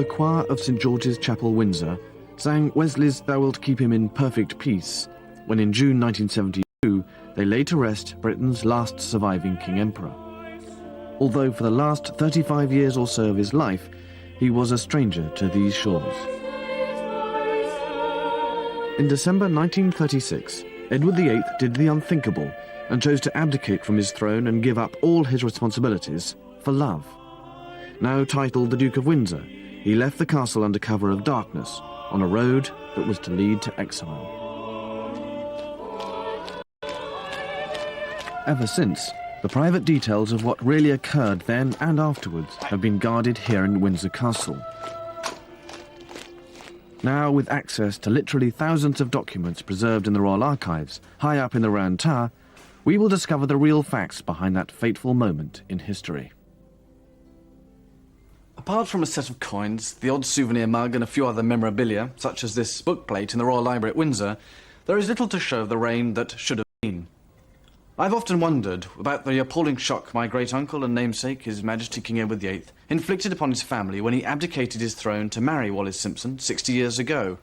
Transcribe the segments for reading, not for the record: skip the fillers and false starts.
the choir of St George's Chapel, Windsor, sang Wesley's "Thou Wilt Keep Him in Perfect Peace," when in June 1972 they laid to rest Britain's last surviving King Emperor. Although for the last 35 years or so of his life, he was a stranger to these shores. In December 1936, Edward VIII did the unthinkable and chose to abdicate from his throne and give up all his responsibilities for love. Now titled the Duke of Windsor, he left the castle under cover of darkness on a road that was to lead to exile. Ever since, the private details of what really occurred then and afterwards have been guarded here in Windsor Castle. Now, with access to literally thousands of documents preserved in the Royal Archives, high up in the Round Tower, we will discover the real facts behind that fateful moment in history. Apart from a set of coins, the odd souvenir mug and a few other memorabilia, such as this bookplate in the Royal Library at Windsor, there is little to show of the reign that should have been. I've often wondered about the appalling shock my great-uncle and namesake, His Majesty King Edward VIII, inflicted upon his family when he abdicated his throne to marry Wallis Simpson 60 years ago.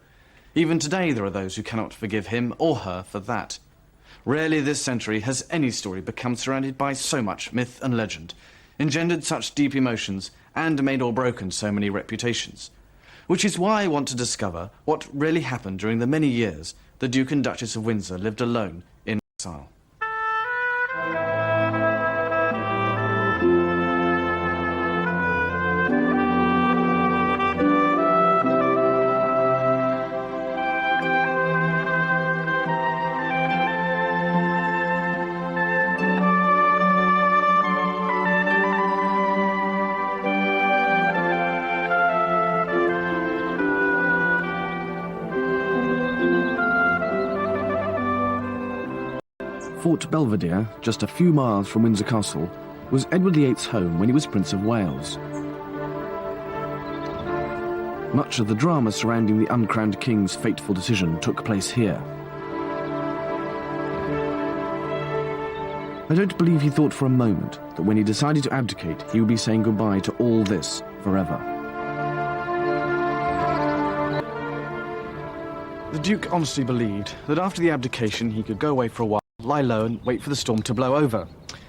Even today there are those who cannot forgive him or her for that. Rarely this century has any story become surrounded by so much myth and legend, engendered such deep emotions, and made or broken so many reputations. Which is why I want to discover what really happened during the many years the Duke and Duchess of Windsor lived alone in exile. Fort Belvedere, just a few miles from Windsor Castle, was Edward VIII's home when he was Prince of Wales. Much of the drama surrounding the uncrowned king's fateful decision took place here. I don't believe he thought for a moment that when he decided to abdicate, he would be saying goodbye to all this forever. The Duke honestly believed that after the abdication he could go away for a while, lie low and wait for the storm to blow over.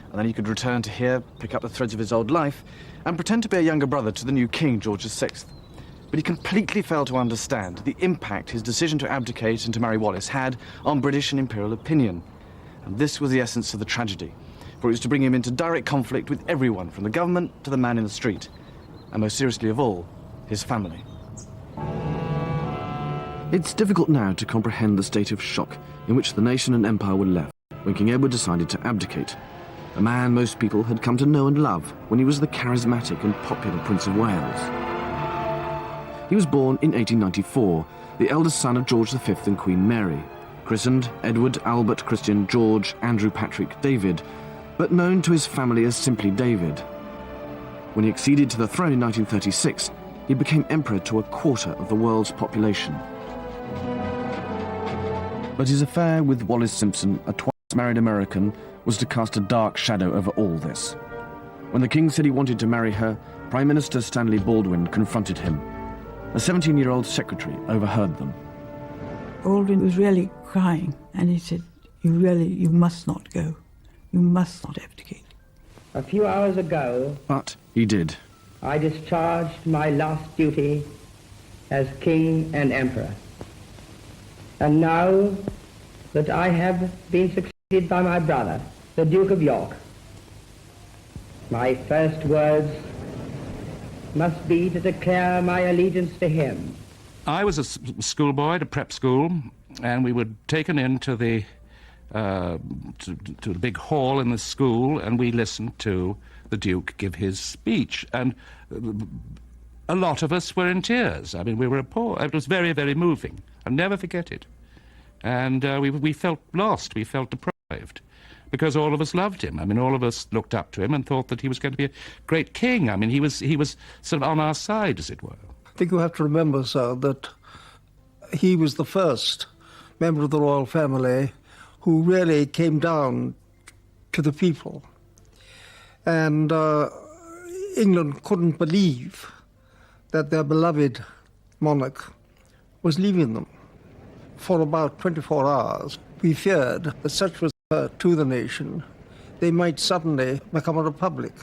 And then he could return to here, pick up the threads of his old life, and pretend to be a younger brother to the new King, George VI. But he completely failed to understand the impact his decision to abdicate and to marry Wallis had on British and imperial opinion. And this was the essence of the tragedy, for it was to bring him into direct conflict with everyone, from the government to the man in the street, and most seriously of all, his family. It's difficult now to comprehend the state of shock in which the nation and empire were left when King Edward decided to abdicate, a man most people had come to know and love when he was the charismatic and popular Prince of Wales. He was born in 1894, the eldest son of George V and Queen Mary, christened Edward Albert Christian George Andrew Patrick David, but known to his family as simply David. When he acceded to the throne in 1936, he became emperor to a quarter of the world's population. But his affair with Wallis Simpson, a twice-married American, was to cast a dark shadow over all this. When the king said he wanted to marry her, Prime Minister Stanley Baldwin confronted him. A 17-year-old secretary overheard them. Baldwin was really crying, and he said, you must not go. You must not abdicate. A few hours ago, but he did. I discharged my last duty as king and emperor. And now that I have been succeeded by my brother, the Duke of York, my first words must be to declare my allegiance to him. I was a schoolboy at a prep school, and we were taken into the to the big hall in the school, and we listened to the Duke give his speech, and a lot of us were in tears. I mean, we were poor. It was very, very moving. I'll never forget it. And we felt lost, we felt deprived, because all of us loved him. I mean, all of us looked up to him and thought that he was going to be a great king. I mean, he was sort of on our side, as it were. I think you have to remember, sir, that he was the first member of the royal family who really came down to the people. And England couldn't believe that their beloved monarch was leaving them. For about 24 hours, we feared that such was to the nation, they might suddenly become a republic.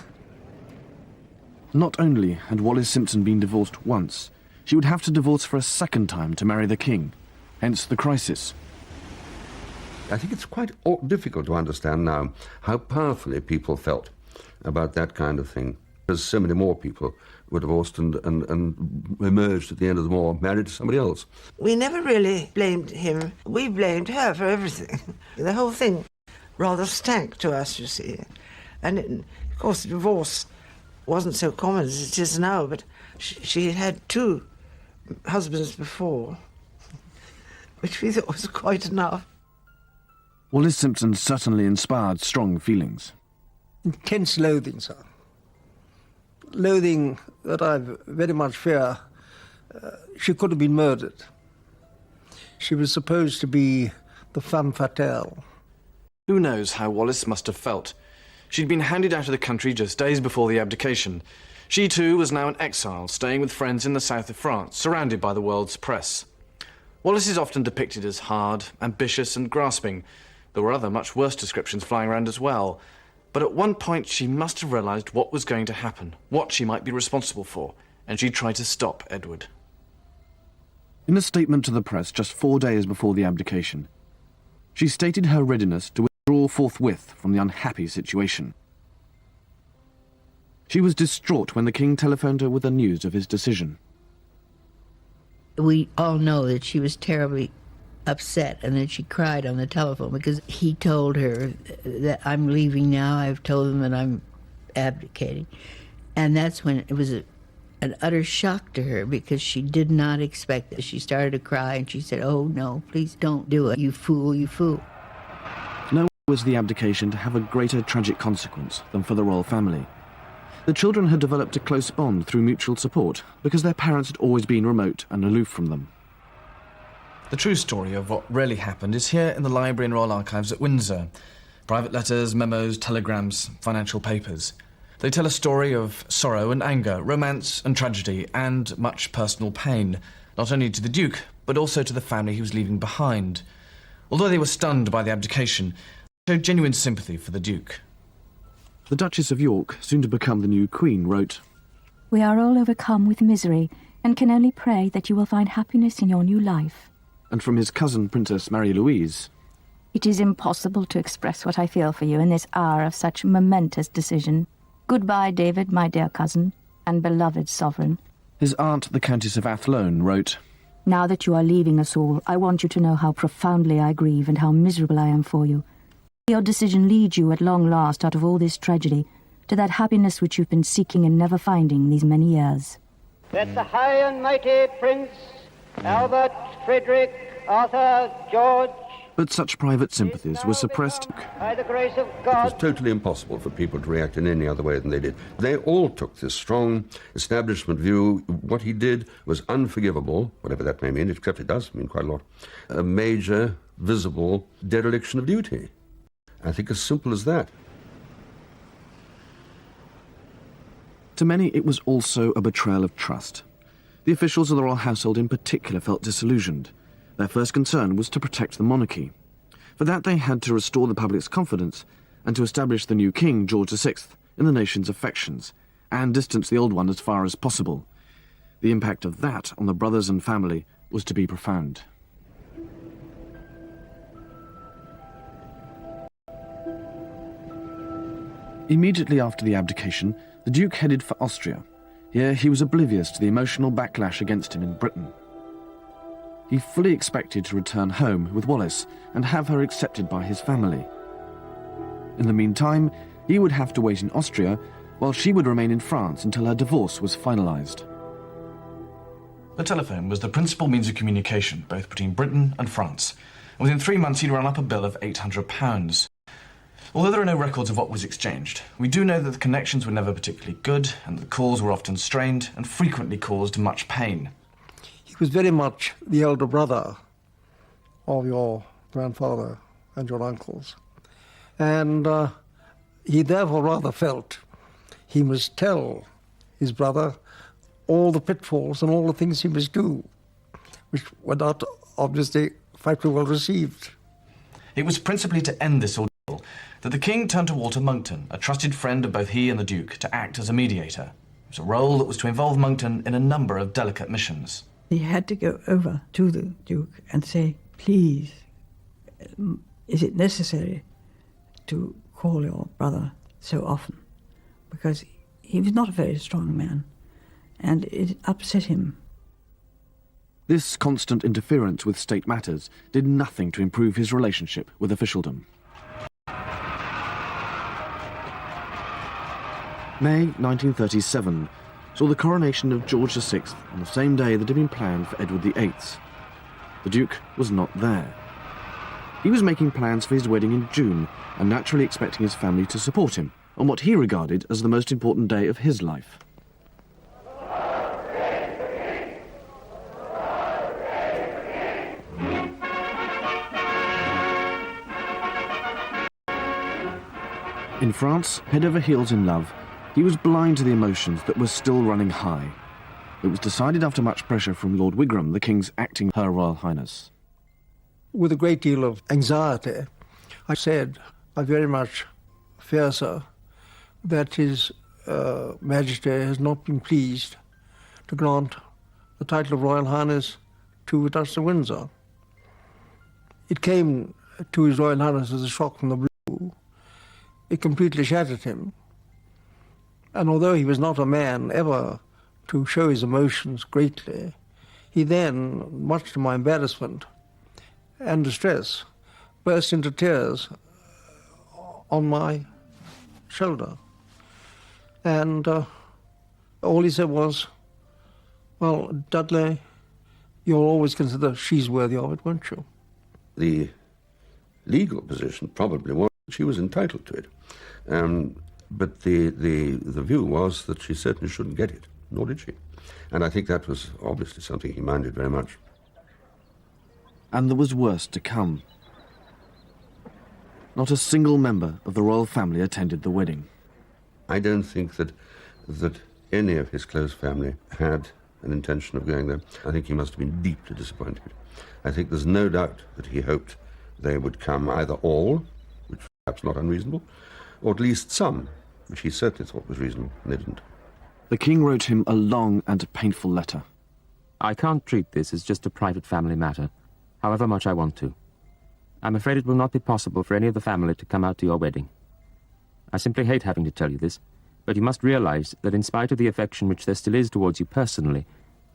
Not only had Wallis Simpson been divorced once, she would have to divorce for a second time to marry the king, hence the crisis. I think it's quite difficult to understand now how powerfully people felt about that kind of thing, because so many more people were divorced and emerged at the end of the war married to somebody else. We never really blamed him. We blamed her for everything. The whole thing rather stank to us, you see. And of course, divorce wasn't so common as it is now, but she had 2 husbands before, which we thought was quite enough. Wallis Simpson certainly inspired strong feelings. Intense loathing, sir. Loathing that I very much fear she could have been murdered. She was supposed to be the femme fatale. Who knows how Wallis must have felt? She'd been handed out of the country just days before the abdication. She too was now in exile, staying with friends in the south of France, surrounded by the world's press. Wallis is often depicted as hard, ambitious and grasping. There were other much worse descriptions flying around as well. But at one point she must have realised what was going to happen, what she might be responsible for, and she tried to stop Edward. In a statement to the press just 4 days before the abdication, she stated her readiness to withdraw forthwith from the unhappy situation. She was distraught when the king telephoned her with the news of his decision. We all know that she was terribly upset and that she cried on the telephone because he told her that I'm leaving now. I've told them that I'm abdicating. And that's when it was an utter shock to her because she did not expect it. She started to cry and she said, "Oh no, please don't do it. You fool, you fool." Nor was the abdication to have a greater tragic consequence than for the royal family. The children had developed a close bond through mutual support because their parents had always been remote and aloof from them. The true story of what really happened is here in the Library and Royal Archives at Windsor. Private letters, memos, telegrams, financial papers. They tell a story of sorrow and anger, romance and tragedy, and much personal pain, not only to the Duke, but also to the family he was leaving behind. Although they were stunned by the abdication, they showed genuine sympathy for the Duke. The Duchess of York, soon to become the new Queen, wrote, "We are all overcome with misery, and can only pray that you will find happiness in your new life." And from his cousin, Princess Marie-Louise, "It is impossible to express what I feel for you in this hour of such momentous decision. Goodbye, David, my dear cousin, and beloved sovereign." His aunt, the Countess of Athlone, wrote, "Now that you are leaving us all, I want you to know how profoundly I grieve and how miserable I am for you. Your decision leads you at long last out of all this tragedy to that happiness which you've been seeking and never finding these many years." That the high and mighty Prince Albert, Frederick, Arthur, George... But such private sympathies were suppressed. By the grace of It God... was totally impossible for people to react in any other way than they did. They all took this strong establishment view. What he did was unforgivable, whatever that may mean, except it does mean quite a lot. A major, visible dereliction of duty. I think as simple as that. To many, it was also a betrayal of trust. The officials of the royal household in particular felt disillusioned. Their first concern was to protect the monarchy. For that, they had to restore the public's confidence and to establish the new king, George VI, in the nation's affections, and distance the old one as far as possible. The impact of that on the brothers and family was to be profound. Immediately after the abdication, the Duke headed for Austria. Here he was oblivious to the emotional backlash against him in Britain. He fully expected to return home with Wallis and have her accepted by his family. In the meantime, he would have to wait in Austria while she would remain in France until her divorce was finalised. The telephone was the principal means of communication, both between Britain and France. And within 3 months he'd run up a bill of £800. Although there are no records of what was exchanged, we do know that the connections were never particularly good and that the calls were often strained and frequently caused much pain. He was very much the elder brother of your grandfather and your uncles. And he therefore rather felt he must tell his brother all the pitfalls and all the things he must do, which were not obviously quite well received. It was principally to end this ordeal that the king turned to Walter Monckton, a trusted friend of both he and the Duke, to act as a mediator. It was a role that was to involve Monckton in a number of delicate missions. He had to go over to the Duke and say, please, is it necessary to call your brother so often? Because he was not a very strong man, and it upset him. This constant interference with state matters did nothing to improve his relationship with officialdom. May 1937 saw the coronation of George VI on the same day that had been planned for Edward VIII. The Duke was not there. He was making plans for his wedding in June and naturally expecting his family to support him on what he regarded as the most important day of his life. In France, head over heels in love, he was blind to the emotions that were still running high. It was decided after much pressure from Lord Wigram, the King's acting Her Royal Highness. With a great deal of anxiety, I said, I very much fear, sir, that His Majesty has not been pleased to grant the title of Royal Highness to the Duchess of Windsor. It came to His Royal Highness as a shock from the blue. It completely shattered him. And although he was not a man ever to show his emotions greatly, he then, much to my embarrassment and distress, burst into tears on my shoulder. And all he said was, well, Dudley, you'll always consider she's worthy of it, won't you? The legal position probably was that she was entitled to it. But the view was that she certainly shouldn't get it, nor did she. And I think that was obviously something he minded very much. And there was worse to come. Not a single member of the royal family attended the wedding. I don't think that any of his close family had an intention of going there. I think he must have been deeply disappointed. I think there's no doubt that he hoped they would come, either all, which was perhaps not unreasonable, or at least some, which he certainly thought was reasonable, and they didn't. The King wrote him a long and painful letter. I can't treat this as just a private family matter, however much I want to. I'm afraid it will not be possible for any of the family to come out to your wedding. I simply hate having to tell you this, but you must realize that in spite of the affection which there still is towards you personally,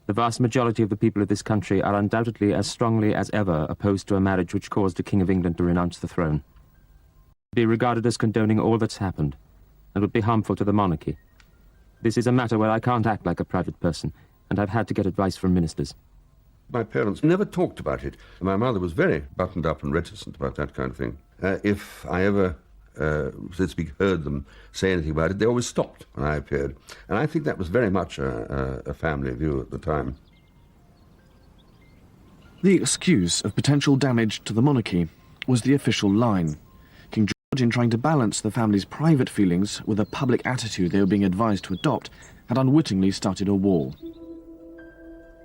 the vast majority of the people of this country are undoubtedly as strongly as ever opposed to a marriage which caused a King of England to renounce the throne. Be regarded as condoning all that's happened, and would be harmful to the monarchy. This is a matter where I can't act like a private person, and I've had to get advice from ministers. My parents never talked about it. My mother was very buttoned up and reticent about that kind of thing. If I ever, so to speak, heard them say anything about it, they always stopped when I appeared. And I think that was very much a family view at the time. The excuse of potential damage to the monarchy was the official line. King George, in trying to balance the family's private feelings with a public attitude they were being advised to adopt, had unwittingly started a war.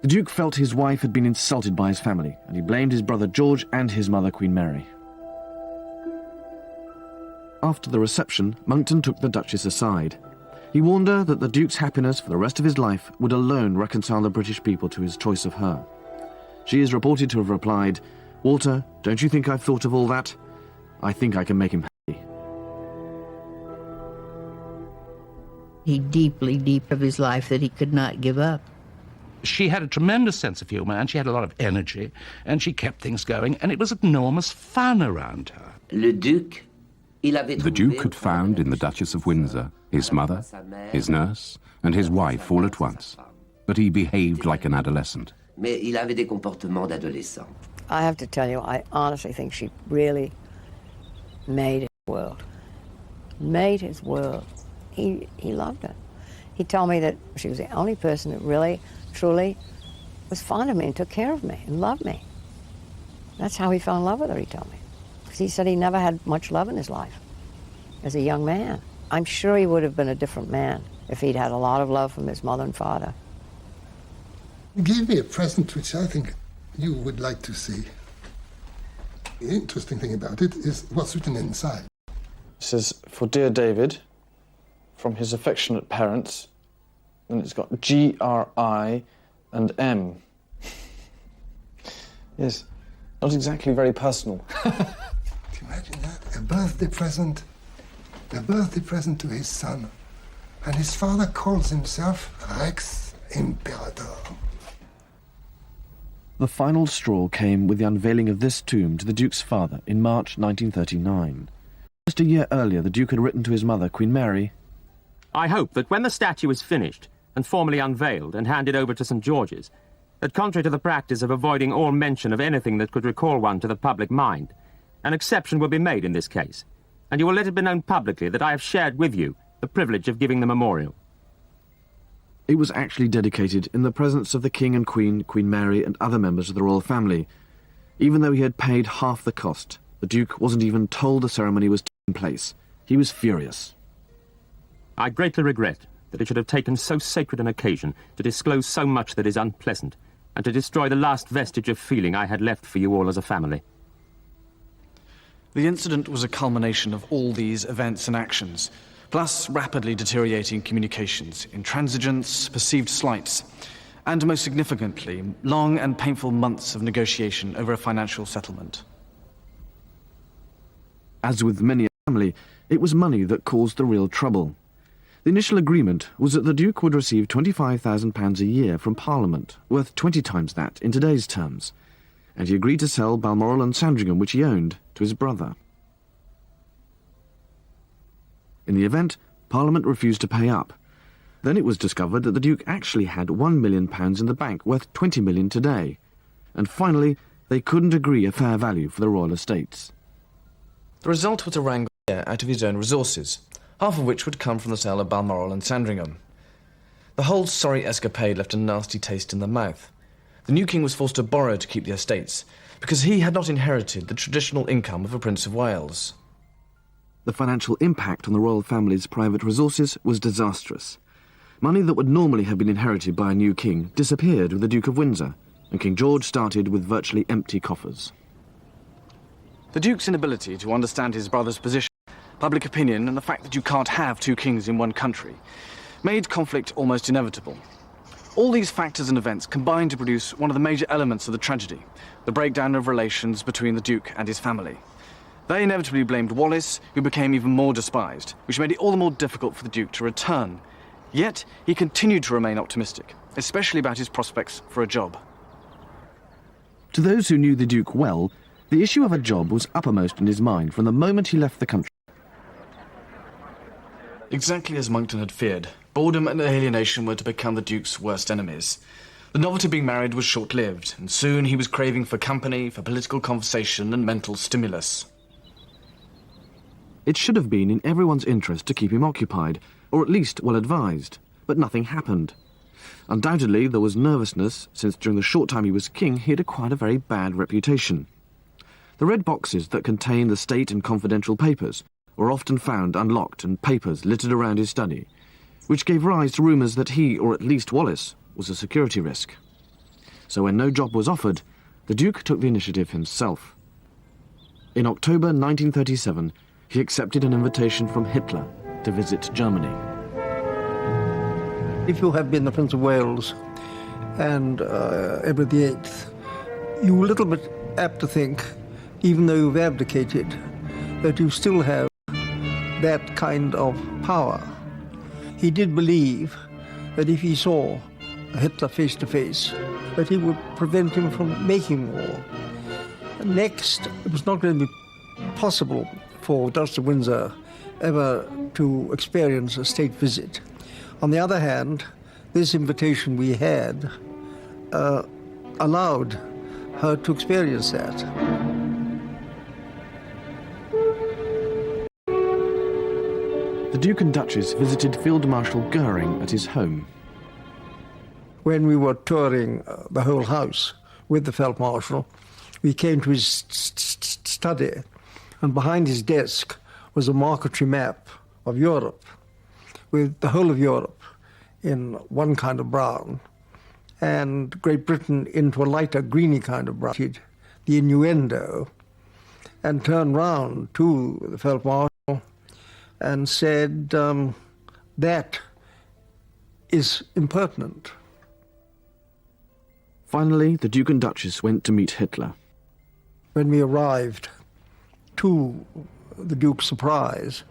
The Duke felt his wife had been insulted by his family, and he blamed his brother George and his mother, Queen Mary. After the reception, Monckton took the Duchess aside. He warned her that the Duke's happiness for the rest of his life would alone reconcile the British people to his choice of her. She is reported to have replied, "Walter, don't you think I've thought of all that? I think I can make him happy." He deep of his life that he could not give up. She had a tremendous sense of humour, and she had a lot of energy, and she kept things going, and it was enormous fun around her. The Duke had found in the Duchess of Windsor his mother, his nurse, and his wife all at once. But he behaved like an adolescent. I have to tell you, I honestly think she really made his world. Made his world. He loved her. He told me that she was the only person that really, truly was fond of me and took care of me and loved me. That's how he fell in love with her, he told me. Because he said he never had much love in his life as a young man. I'm sure he would have been a different man if he'd had a lot of love from his mother and father. gave me a present which I think you would like to see. The interesting thing about it is what's written inside. It says, "For dear David, from his affectionate parents," and it's got G-R-I and M. Yes, not exactly very personal. Can you imagine that? A birthday present to his son. And his father calls himself Rex Imperator. The final straw came with the unveiling of this tomb to the Duke's father in March 1939. Just a year earlier, the Duke had written to his mother, Queen Mary, I hope that when the statue is finished and formally unveiled and handed over to St. George's, that contrary to the practice of avoiding all mention of anything that could recall one to the public mind, an exception will be made in this case, and you will let it be known publicly that I have shared with you the privilege of giving the memorial. It was actually dedicated in the presence of the King and Queen, Queen Mary, and other members of the royal family. Even though he had paid half the cost, the Duke wasn't even told the ceremony was taking place. He was furious. I greatly regret that it should have taken so sacred an occasion to disclose so much that is unpleasant, and to destroy the last vestige of feeling I had left for you all as a family. The incident was a culmination of all these events and actions, plus rapidly deteriorating communications, intransigence, perceived slights, and most significantly, long and painful months of negotiation over a financial settlement. As with many a family, it was money that caused the real trouble. The initial agreement was that the Duke would receive £25,000 a year from Parliament, worth 20 times that in today's terms, and he agreed to sell Balmoral and Sandringham, which he owned, to his brother. In the event, Parliament refused to pay up. Then it was discovered that the Duke actually had £1 million in the bank, worth 20 million today. And finally, they couldn't agree a fair value for the royal estates. The result was a wrangle out of his own resources, half of which would come from the sale of Balmoral and Sandringham. The whole sorry escapade left a nasty taste in the mouth. The new king was forced to borrow to keep the estates, because he had not inherited the traditional income of a Prince of Wales. The financial impact on the royal family's private resources was disastrous. Money that would normally have been inherited by a new king disappeared with the Duke of Windsor, and King George started with virtually empty coffers. The Duke's inability to understand his brother's position, public opinion, and the fact that you can't have two kings in one country made conflict almost inevitable. All these factors and events combined to produce one of the major elements of the tragedy, the breakdown of relations between the Duke and his family. They inevitably blamed Wallis, who became even more despised, which made it all the more difficult for the Duke to return. Yet, he continued to remain optimistic, especially about his prospects for a job. To those who knew the Duke well, the issue of a job was uppermost in his mind from the moment he left the country. Exactly as Monckton had feared, boredom and alienation were to become the Duke's worst enemies. The novelty of being married was short-lived, and soon he was craving for company, for political conversation and mental stimulus. It should have been in everyone's interest to keep him occupied, or at least well-advised, but nothing happened. Undoubtedly, there was nervousness, since during the short time he was king, he had acquired a very bad reputation. The red boxes that contained the state and confidential papers were often found unlocked and papers littered around his study, which gave rise to rumours that he, or at least Wallis, was a security risk. So when no job was offered, the Duke took the initiative himself. In October 1937, he accepted an invitation from Hitler to visit Germany. If you have been the Prince of Wales and Edward VIII, you're a little bit apt to think, even though you've abdicated, that you still have that kind of power. He did believe that if he saw Hitler face to face, that he would prevent him from making war. Next, it was not going to be possible for Duchess of Windsor ever to experience a state visit. On the other hand, this invitation we had allowed her to experience that. The Duke and Duchess visited Field Marshal Goering at his home. When we were touring the whole house with the Feld Marshal, we came to his study, and behind his desk was a marquetry map of Europe, with the whole of Europe in one kind of brown, and Great Britain into a lighter greeny kind of brown, the innuendo, and turned round to the Felt Marshal and said, that is impertinent. Finally, the Duke and Duchess went to meet Hitler. When we arrived, to the Duke's surprise,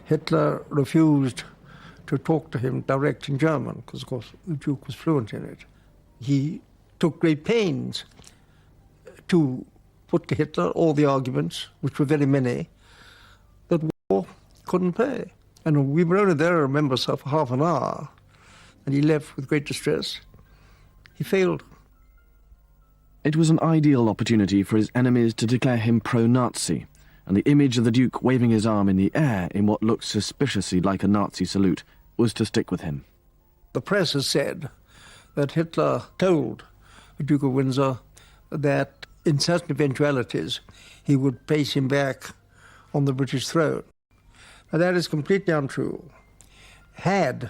Hitler refused to talk to him direct in German, because, of course, the Duke was fluent in it. He took great pains to put to Hitler all the arguments, which were very many, that war couldn't pay. And we were only there, I remember, so for half an hour, and he left with great distress. He failed. It was an ideal opportunity for his enemies to declare him pro-Nazi, and the image of the Duke waving his arm in the air in what looked suspiciously like a Nazi salute was to stick with him. The press has said that Hitler told the Duke of Windsor that in certain eventualities he would place him back on the British throne. Now, that is completely untrue. Had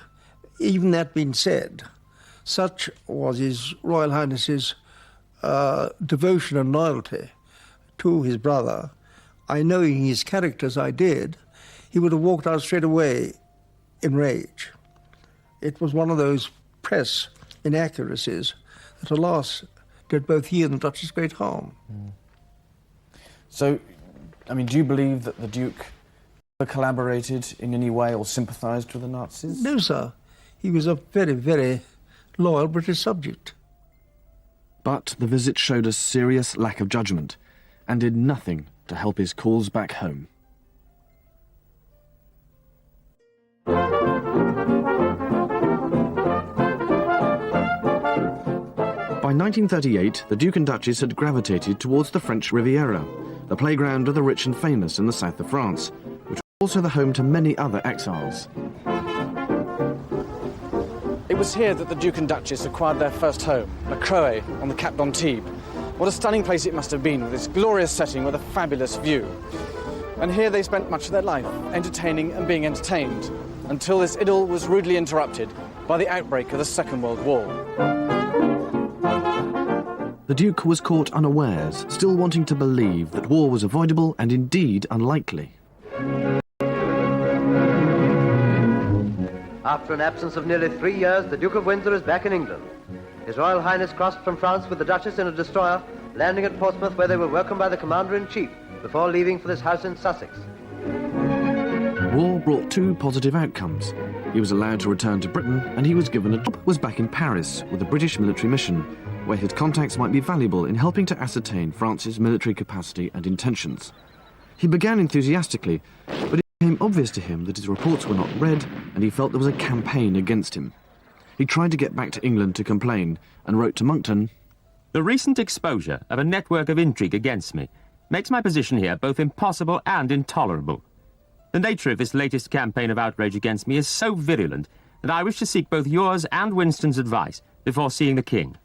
even that been said, such was His Royal Highness's devotion and loyalty to his brother, I knowing his character as I did, he would have walked out straight away in rage. It was one of those press inaccuracies that, alas, did both he and the Duchess great harm. So, I mean, do you believe that the Duke collaborated in any way or sympathised with the Nazis? No, sir. He was a very, very loyal British subject. But the visit showed a serious lack of judgment and did nothing to help his cause back home. By 1938, the Duke and Duchess had gravitated towards the French Riviera, the playground of the rich and famous in the south of France, which was also the home to many other exiles. It was here that the Duke and Duchess acquired their first home, La Croix, on the Cap d'Antibes. What a stunning place it must have been, with its glorious setting with a fabulous view. And here they spent much of their life, entertaining and being entertained, until this idyll was rudely interrupted by the outbreak of the Second World War. The Duke was caught unawares, still wanting to believe that war was avoidable and indeed unlikely. After an absence of nearly 3 years, the Duke of Windsor is back in England. His Royal Highness crossed from France with the Duchess in a destroyer, landing at Portsmouth, where they were welcomed by the Commander-in-Chief before leaving for this house in Sussex. War brought two positive outcomes. He was allowed to return to Britain, and he was given a job. Was back in Paris with a British military mission, where his contacts might be valuable in helping to ascertain France's military capacity and intentions. He began enthusiastically, but it became obvious to him that his reports were not read, and he felt there was a campaign against him. He tried to get back to England to complain, and wrote to Monckton, "The recent exposure of a network of intrigue against me makes my position here both impossible and intolerable. The nature of this latest campaign of outrage against me is so virulent that I wish to seek both yours and Winston's advice before seeing the King."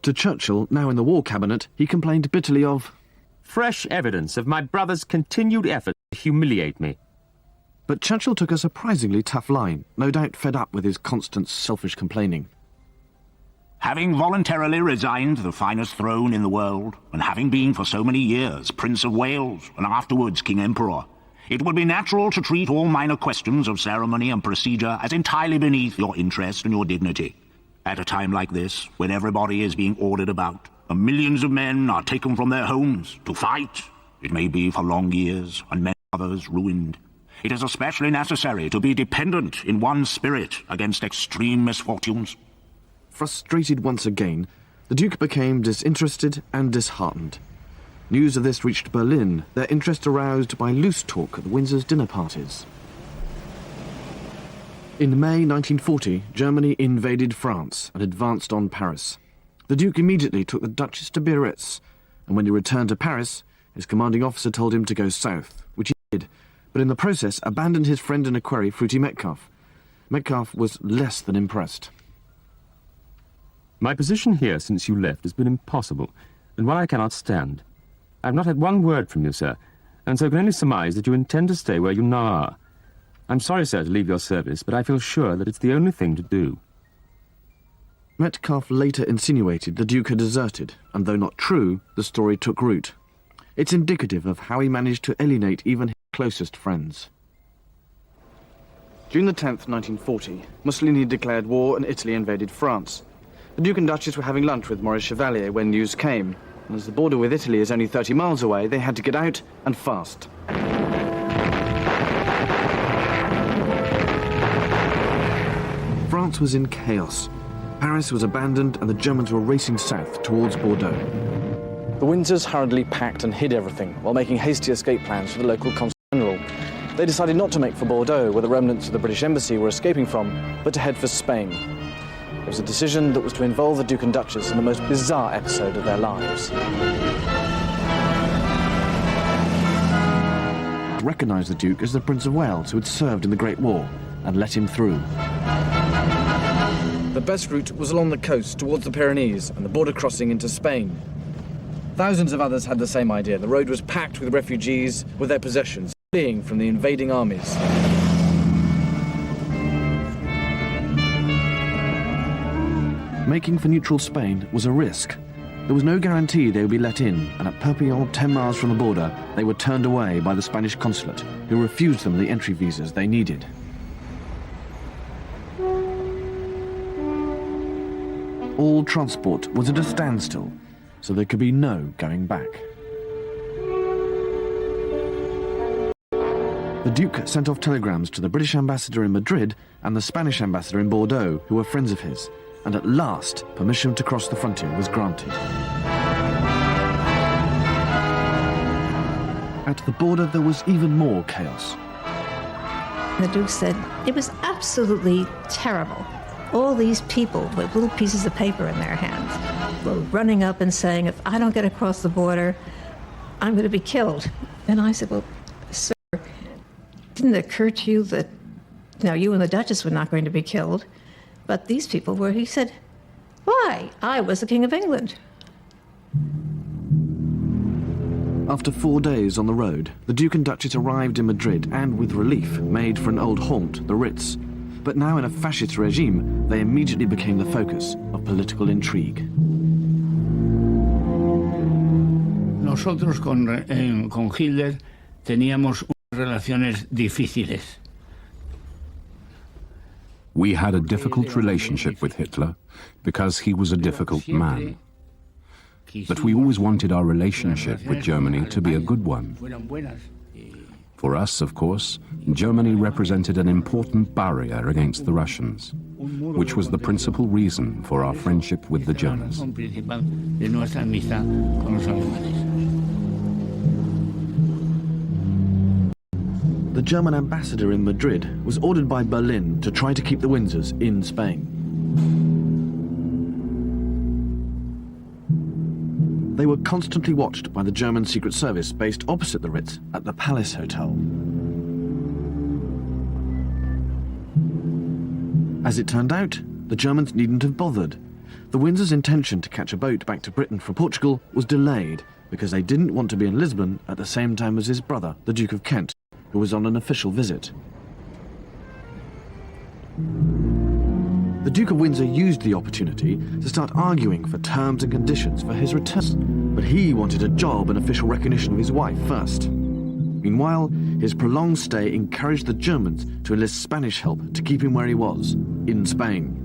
To Churchill, now in the War Cabinet, he complained bitterly of fresh evidence of my brother's continued effort to humiliate me. But Churchill took a surprisingly tough line, no doubt fed up with his constant selfish complaining. Having voluntarily resigned the finest throne in the world, and having been for so many years Prince of Wales and afterwards King Emperor, it would be natural to treat all minor questions of ceremony and procedure as entirely beneath your interest and your dignity. At a time like this, when everybody is being ordered about, and millions of men are taken from their homes to fight, it may be for long years, and many others ruined, it is especially necessary to be dependent in one spirit against extreme misfortunes. Frustrated once again, the Duke became disinterested and disheartened. News of this reached Berlin, their interest aroused by loose talk at the Windsors' dinner parties. In May 1940, Germany invaded France and advanced on Paris. The Duke immediately took the Duchess to Biarritz, and when he returned to Paris, his commanding officer told him to go south, which he did, but in the process abandoned his friend and equerry, Fruity Metcalfe. Metcalfe was less than impressed. My position here since you left has been impossible, and one I cannot stand. I have not had one word from you, sir, and so can only surmise that you intend to stay where you now are. I'm sorry, sir, to leave your service, but I feel sure that it's the only thing to do. Metcalfe later insinuated the Duke had deserted, and though not true, the story took root. It's indicative of how he managed to alienate even his closest friends. June the 10th, 1940, Mussolini declared war and Italy invaded France. The Duke and Duchess were having lunch with Maurice Chevalier when news came, and as the border with Italy is only 30 miles away, they had to get out and fast. France was in chaos. Paris was abandoned and the Germans were racing south towards Bordeaux. The Windsors hurriedly packed and hid everything while making hasty escape plans for the local consul general. They decided not to make for Bordeaux, where the remnants of the British embassy were escaping from, but to head for Spain. It was a decision that was to involve the Duke and Duchess in the most bizarre episode of their lives. Recognised the Duke as the Prince of Wales who had served in the Great War and let him through. The best route was along the coast towards the Pyrenees and the border crossing into Spain. Thousands of others had the same idea. The road was packed with refugees with their possessions, fleeing from the invading armies. Making for neutral Spain was a risk. There was no guarantee they would be let in, and at Perpignan, 10 miles from the border, they were turned away by the Spanish consulate, who refused them the entry visas they needed. All transport was at a standstill, so there could be no going back. The Duke sent off telegrams to the British ambassador in Madrid and the Spanish ambassador in Bordeaux, who were friends of his, and at last permission to cross the frontier was granted. At the border there was even more chaos. The Duke said it was absolutely terrible. All these people with little pieces of paper in their hands were running up and saying, if I don't get across the border, I'm going to be killed. And I said, well, sir, didn't it occur to you that, now you and the Duchess were not going to be killed, but these people were? He said, why? I was the King of England. After 4 days on the road, the Duke and Duchess arrived in Madrid and, with relief, made for an old haunt, the Ritz. But now in a fascist regime, they immediately became the focus of political intrigue. Nosotros con Hitler teníamos relaciones difíciles. We had a difficult relationship with Hitler because he was a difficult man. But we always wanted our relationship with Germany to be a good one. For us, of course, Germany represented an important barrier against the Russians, which was the principal reason for our friendship with the Germans. The German ambassador in Madrid was ordered by Berlin to try to keep the Windsors in Spain. They were constantly watched by the German Secret Service based opposite the Ritz at the Palace Hotel. As it turned out, the Germans needn't have bothered. The Windsors' intention to catch a boat back to Britain from Portugal was delayed because they didn't want to be in Lisbon at the same time as his brother, the Duke of Kent, who was on an official visit. The Duke of Windsor used the opportunity to start arguing for terms and conditions for his return, but he wanted a job and official recognition of his wife first. Meanwhile, his prolonged stay encouraged the Germans to enlist Spanish help to keep him where he was, in Spain.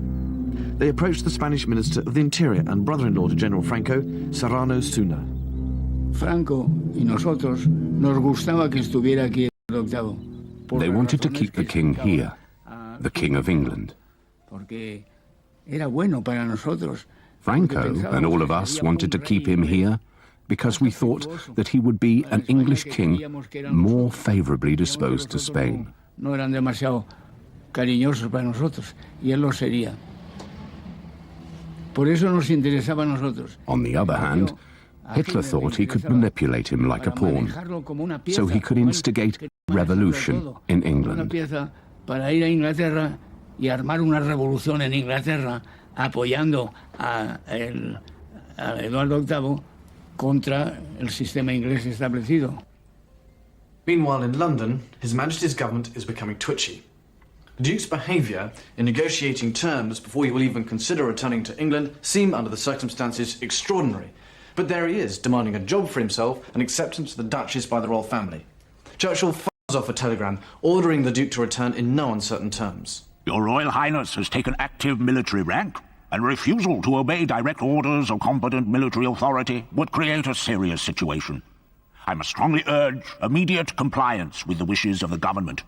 They approached the Spanish Minister of the Interior and brother-in-law to General Franco, Serrano Suna. Franco y nosotros nos gustaba que estuviera aquí el octavo. They wanted to keep the king here, the King of England. Porque era bueno para nosotros. Franco and all of us wanted to keep him here because we thought that he would be an English king more favorably disposed to Spain. No eran demasiado cariñosos para nosotros, y él lo sería. Por eso nos interesaba a nosotros. On the other hand, Hitler thought he could manipulate him like a pawn, so he could instigate revolution in England. Para ir a Inglaterra y armar una revolución en Inglaterra apoyando a Eduardo VIII contra el sistema inglés establecido. Meanwhile, in London, His Majesty's government is becoming twitchy. The Duke's behaviour in negotiating terms before he will even consider returning to England seem, under the circumstances, extraordinary. But there he is, demanding a job for himself and acceptance of the Duchess by the royal family. Churchill fires off a telegram ordering the Duke to return in no uncertain terms. Your Royal Highness has taken active military rank, and refusal to obey direct orders of competent military authority would create a serious situation. I must strongly urge immediate compliance with the wishes of the government.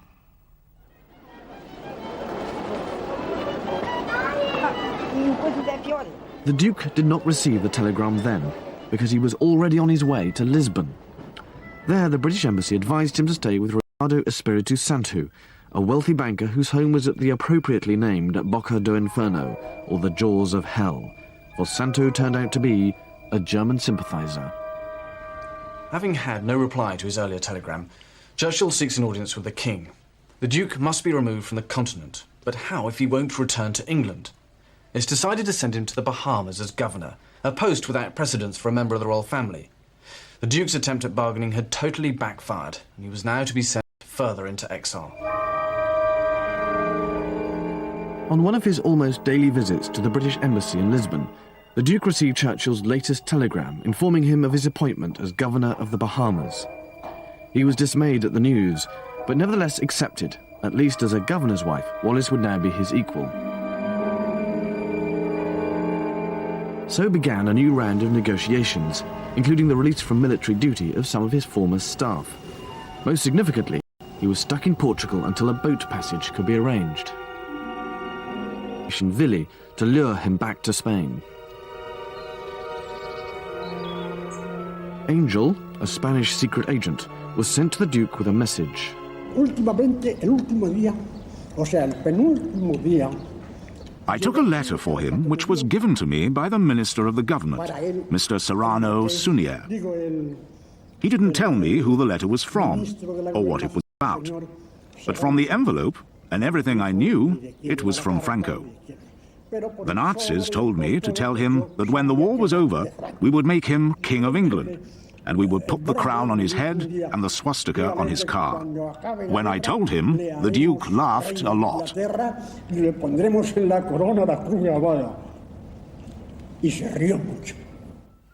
The Duke did not receive the telegram then, because he was already on his way to Lisbon. There, the British Embassy advised him to stay with Ricardo Espiritu Santo, a wealthy banker whose home was at the appropriately named Boca do Inferno, or the Jaws of Hell, for Santo turned out to be a German sympathiser. Having had no reply to his earlier telegram, Churchill seeks an audience with the King. The Duke must be removed from the continent, but how if he won't return to England? It's decided to send him to the Bahamas as governor, a post without precedence for a member of the royal family. The Duke's attempt at bargaining had totally backfired, and he was now to be sent further into exile. On one of his almost daily visits to the British Embassy in Lisbon, the Duke received Churchill's latest telegram informing him of his appointment as governor of the Bahamas. He was dismayed at the news, but nevertheless accepted. At least as a governor's wife, Wallis would now be his equal. So began a new round of negotiations, including the release from military duty of some of his former staff. Most significantly, he was stuck in Portugal until a boat passage could be arranged. VIII to lure him back to Spain. Angel, a Spanish secret agent, was sent to the Duke with a message. I took a letter for him which was given to me by the Minister of the Government, Mr. Serrano Sunier. He didn't tell me who the letter was from or what it was about, but from the envelope and everything I knew, it was from Franco. The Nazis told me to tell him that when the war was over, we would make him King of England, and we would put the crown on his head and the swastika on his car. When I told him, the Duke laughed a lot.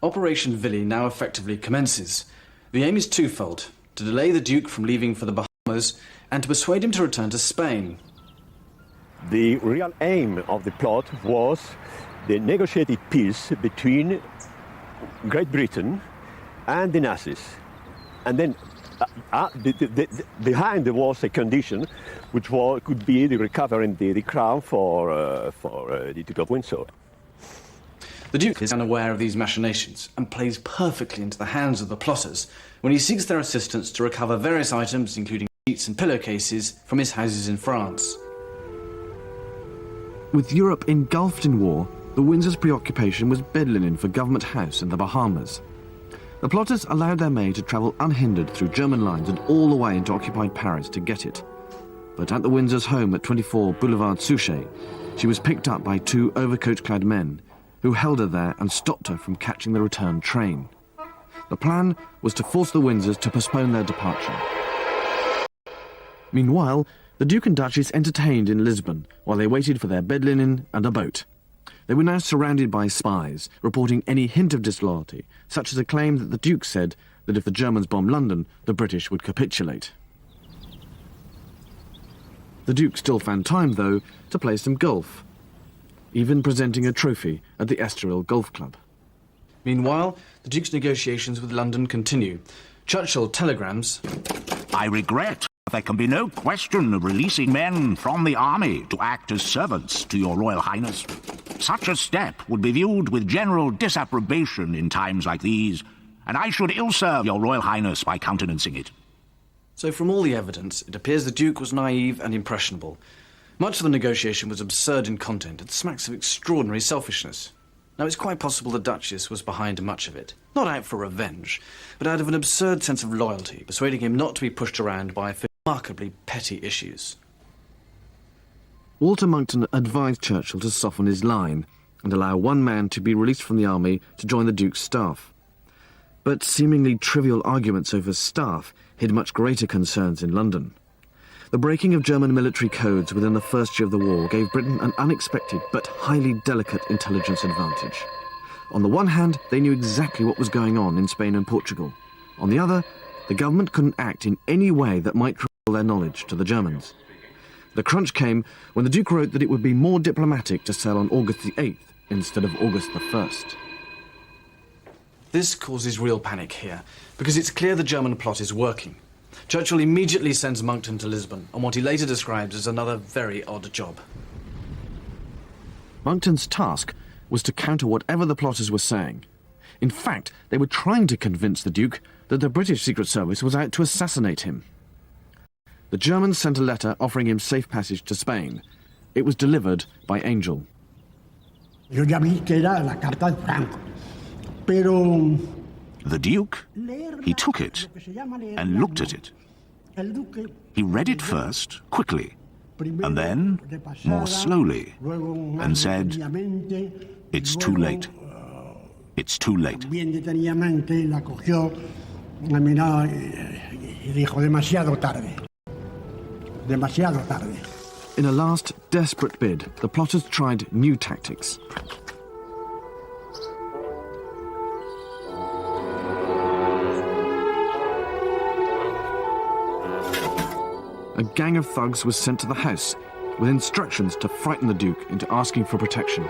Operation VIII now effectively commences. The aim is twofold: to delay the Duke from leaving for the Bahamas and to persuade him to return to Spain. The real aim of the plot was the negotiated peace between Great Britain and the Nazis. And then behind there was a condition which could be the recovering the crown for the Duke of Windsor. The Duke is unaware of these machinations and plays perfectly into the hands of the plotters when he seeks their assistance to recover various items, including sheets and pillowcases, from his houses in France. With Europe engulfed in war, the Windsors' preoccupation was bed linen for Government House in the Bahamas. The plotters allowed their maid to travel unhindered through German lines and all the way into occupied Paris to get it. But at the Windsors' home at 24 Boulevard Suchet, she was picked up by two overcoat-clad men who held her there and stopped her from catching the return train. The plan was to force the Windsors to postpone their departure. Meanwhile, the Duke and Duchess entertained in Lisbon while they waited for their bed linen and a boat. They were now surrounded by spies, reporting any hint of disloyalty, such as a claim that the Duke said that if the Germans bombed London, the British would capitulate. The Duke still found time, though, to play some golf, even presenting a trophy at the Estoril Golf Club. Meanwhile, the Duke's negotiations with London continue. Churchill telegrams, I regret there can be no question of releasing men from the army to act as servants to your Royal Highness. Such a step would be viewed with general disapprobation in times like these, and I should ill-serve your Royal Highness by countenancing it. So from all the evidence, it appears the Duke was naive and impressionable. Much of the negotiation was absurd in content and smacks of extraordinary selfishness. Now, it's quite possible the Duchess was behind much of it, not out for revenge, but out of an absurd sense of loyalty, persuading him not to be pushed around by remarkably petty issues. Walter Monckton advised Churchill to soften his line and allow one man to be released from the army to join the Duke's staff. But seemingly trivial arguments over staff hid much greater concerns in London. The breaking of German military codes within the first year of the war gave Britain an unexpected but highly delicate intelligence advantage. On the one hand, they knew exactly what was going on in Spain and Portugal. On the other, the government couldn't act in any way that might reveal their knowledge to the Germans. The crunch came when the Duke wrote that it would be more diplomatic to sail on August the 8th instead of August the 1st. This causes real panic here, because it's clear the German plot is working. Churchill immediately sends Monckton to Lisbon on what he later describes as another very odd job. Monckton's task was to counter whatever the plotters were saying. In fact, they were trying to convince the Duke that the British Secret Service was out to assassinate him. The Germans sent a letter offering him safe passage to Spain. It was delivered by Angel. Yo ya vi que era la carta de Franco, pero The Duke, he took it and looked at it. He read it first, quickly, and then more slowly, and said, "It's too late. It's too late." bien detenidamente la cogió, la miró y dijo demasiado tarde. Demasiado tarde. In a last desperate bid, the plotters tried new tactics. A gang of thugs was sent to the house with instructions to frighten the Duke into asking for protection.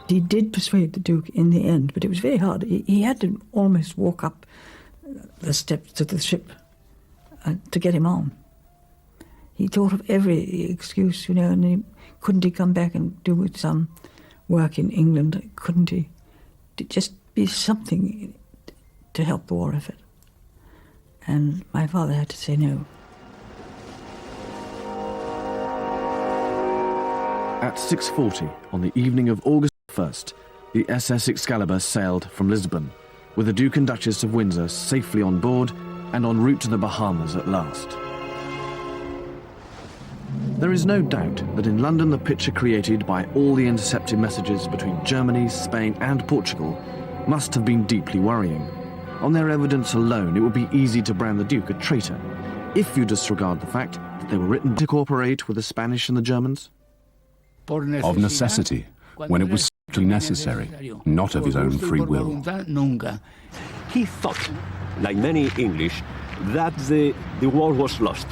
He did persuade the Duke in the end, but it was very hard. He had to almost walk up the steps to the ship to get him on. He thought of every excuse, and couldn't he come back and do some work in England? Couldn't he? To just be something to help the war effort. And my father had to say no. At 6:40 on the evening of August 1st, the SS Excalibur sailed from Lisbon, with the Duke and Duchess of Windsor safely on board and en route to the Bahamas at last. There is no doubt that in London the picture created by all the intercepted messages between Germany, Spain and Portugal must have been deeply worrying. On their evidence alone, it would be easy to brand the Duke a traitor, if you disregard the fact that they were written to cooperate with the Spanish and the Germans. Of necessity, when it was strictly necessary, not of his own free will. He thought, like many English, that the war was lost.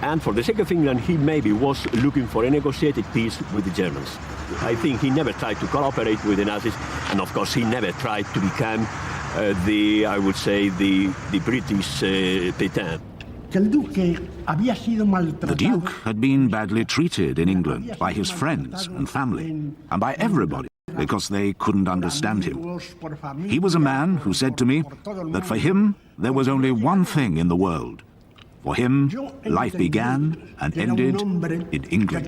And for the sake of England, he maybe was looking for a negotiated peace with the Germans. I think he never tried to cooperate with the Nazis, and of course he never tried to become the British Pétain. The Duke had been badly treated in England by his friends and family, and by everybody, because they couldn't understand him. He was a man who said to me that for him there was only one thing in the world. For him, life began and ended in England.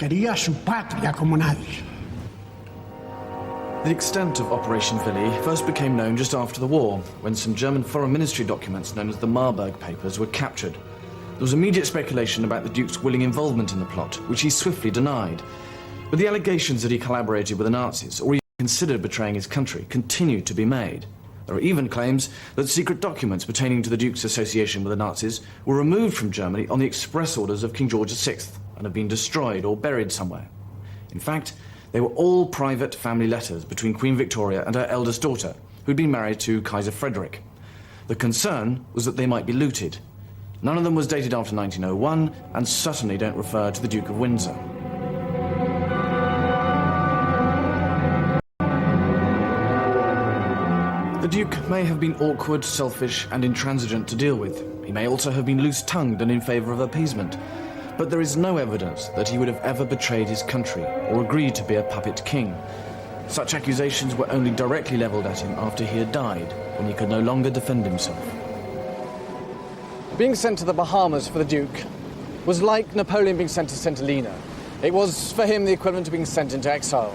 The extent of Operation VIII first became known just after the war, when some German Foreign Ministry documents known as the Marburg Papers were captured. There was immediate speculation about the Duke's willing involvement in the plot, which he swiftly denied. But the allegations that he collaborated with the Nazis, or even considered betraying his country, continued to be made. There are even claims that secret documents pertaining to the Duke's association with the Nazis were removed from Germany on the express orders of King George VI and have been destroyed or buried somewhere. In fact, they were all private family letters between Queen Victoria and her eldest daughter, who'd been married to Kaiser Frederick. The concern was that they might be looted. None of them was dated after 1901 and certainly don't refer to the Duke of Windsor. The Duke may have been awkward, selfish and intransigent to deal with. He may also have been loose-tongued and in favour of appeasement. But there is no evidence that he would have ever betrayed his country or agreed to be a puppet king. Such accusations were only directly levelled at him after he had died, when he could no longer defend himself. Being sent to the Bahamas for the Duke was like Napoleon being sent to St. Helena. It was, for him, the equivalent of being sent into exile.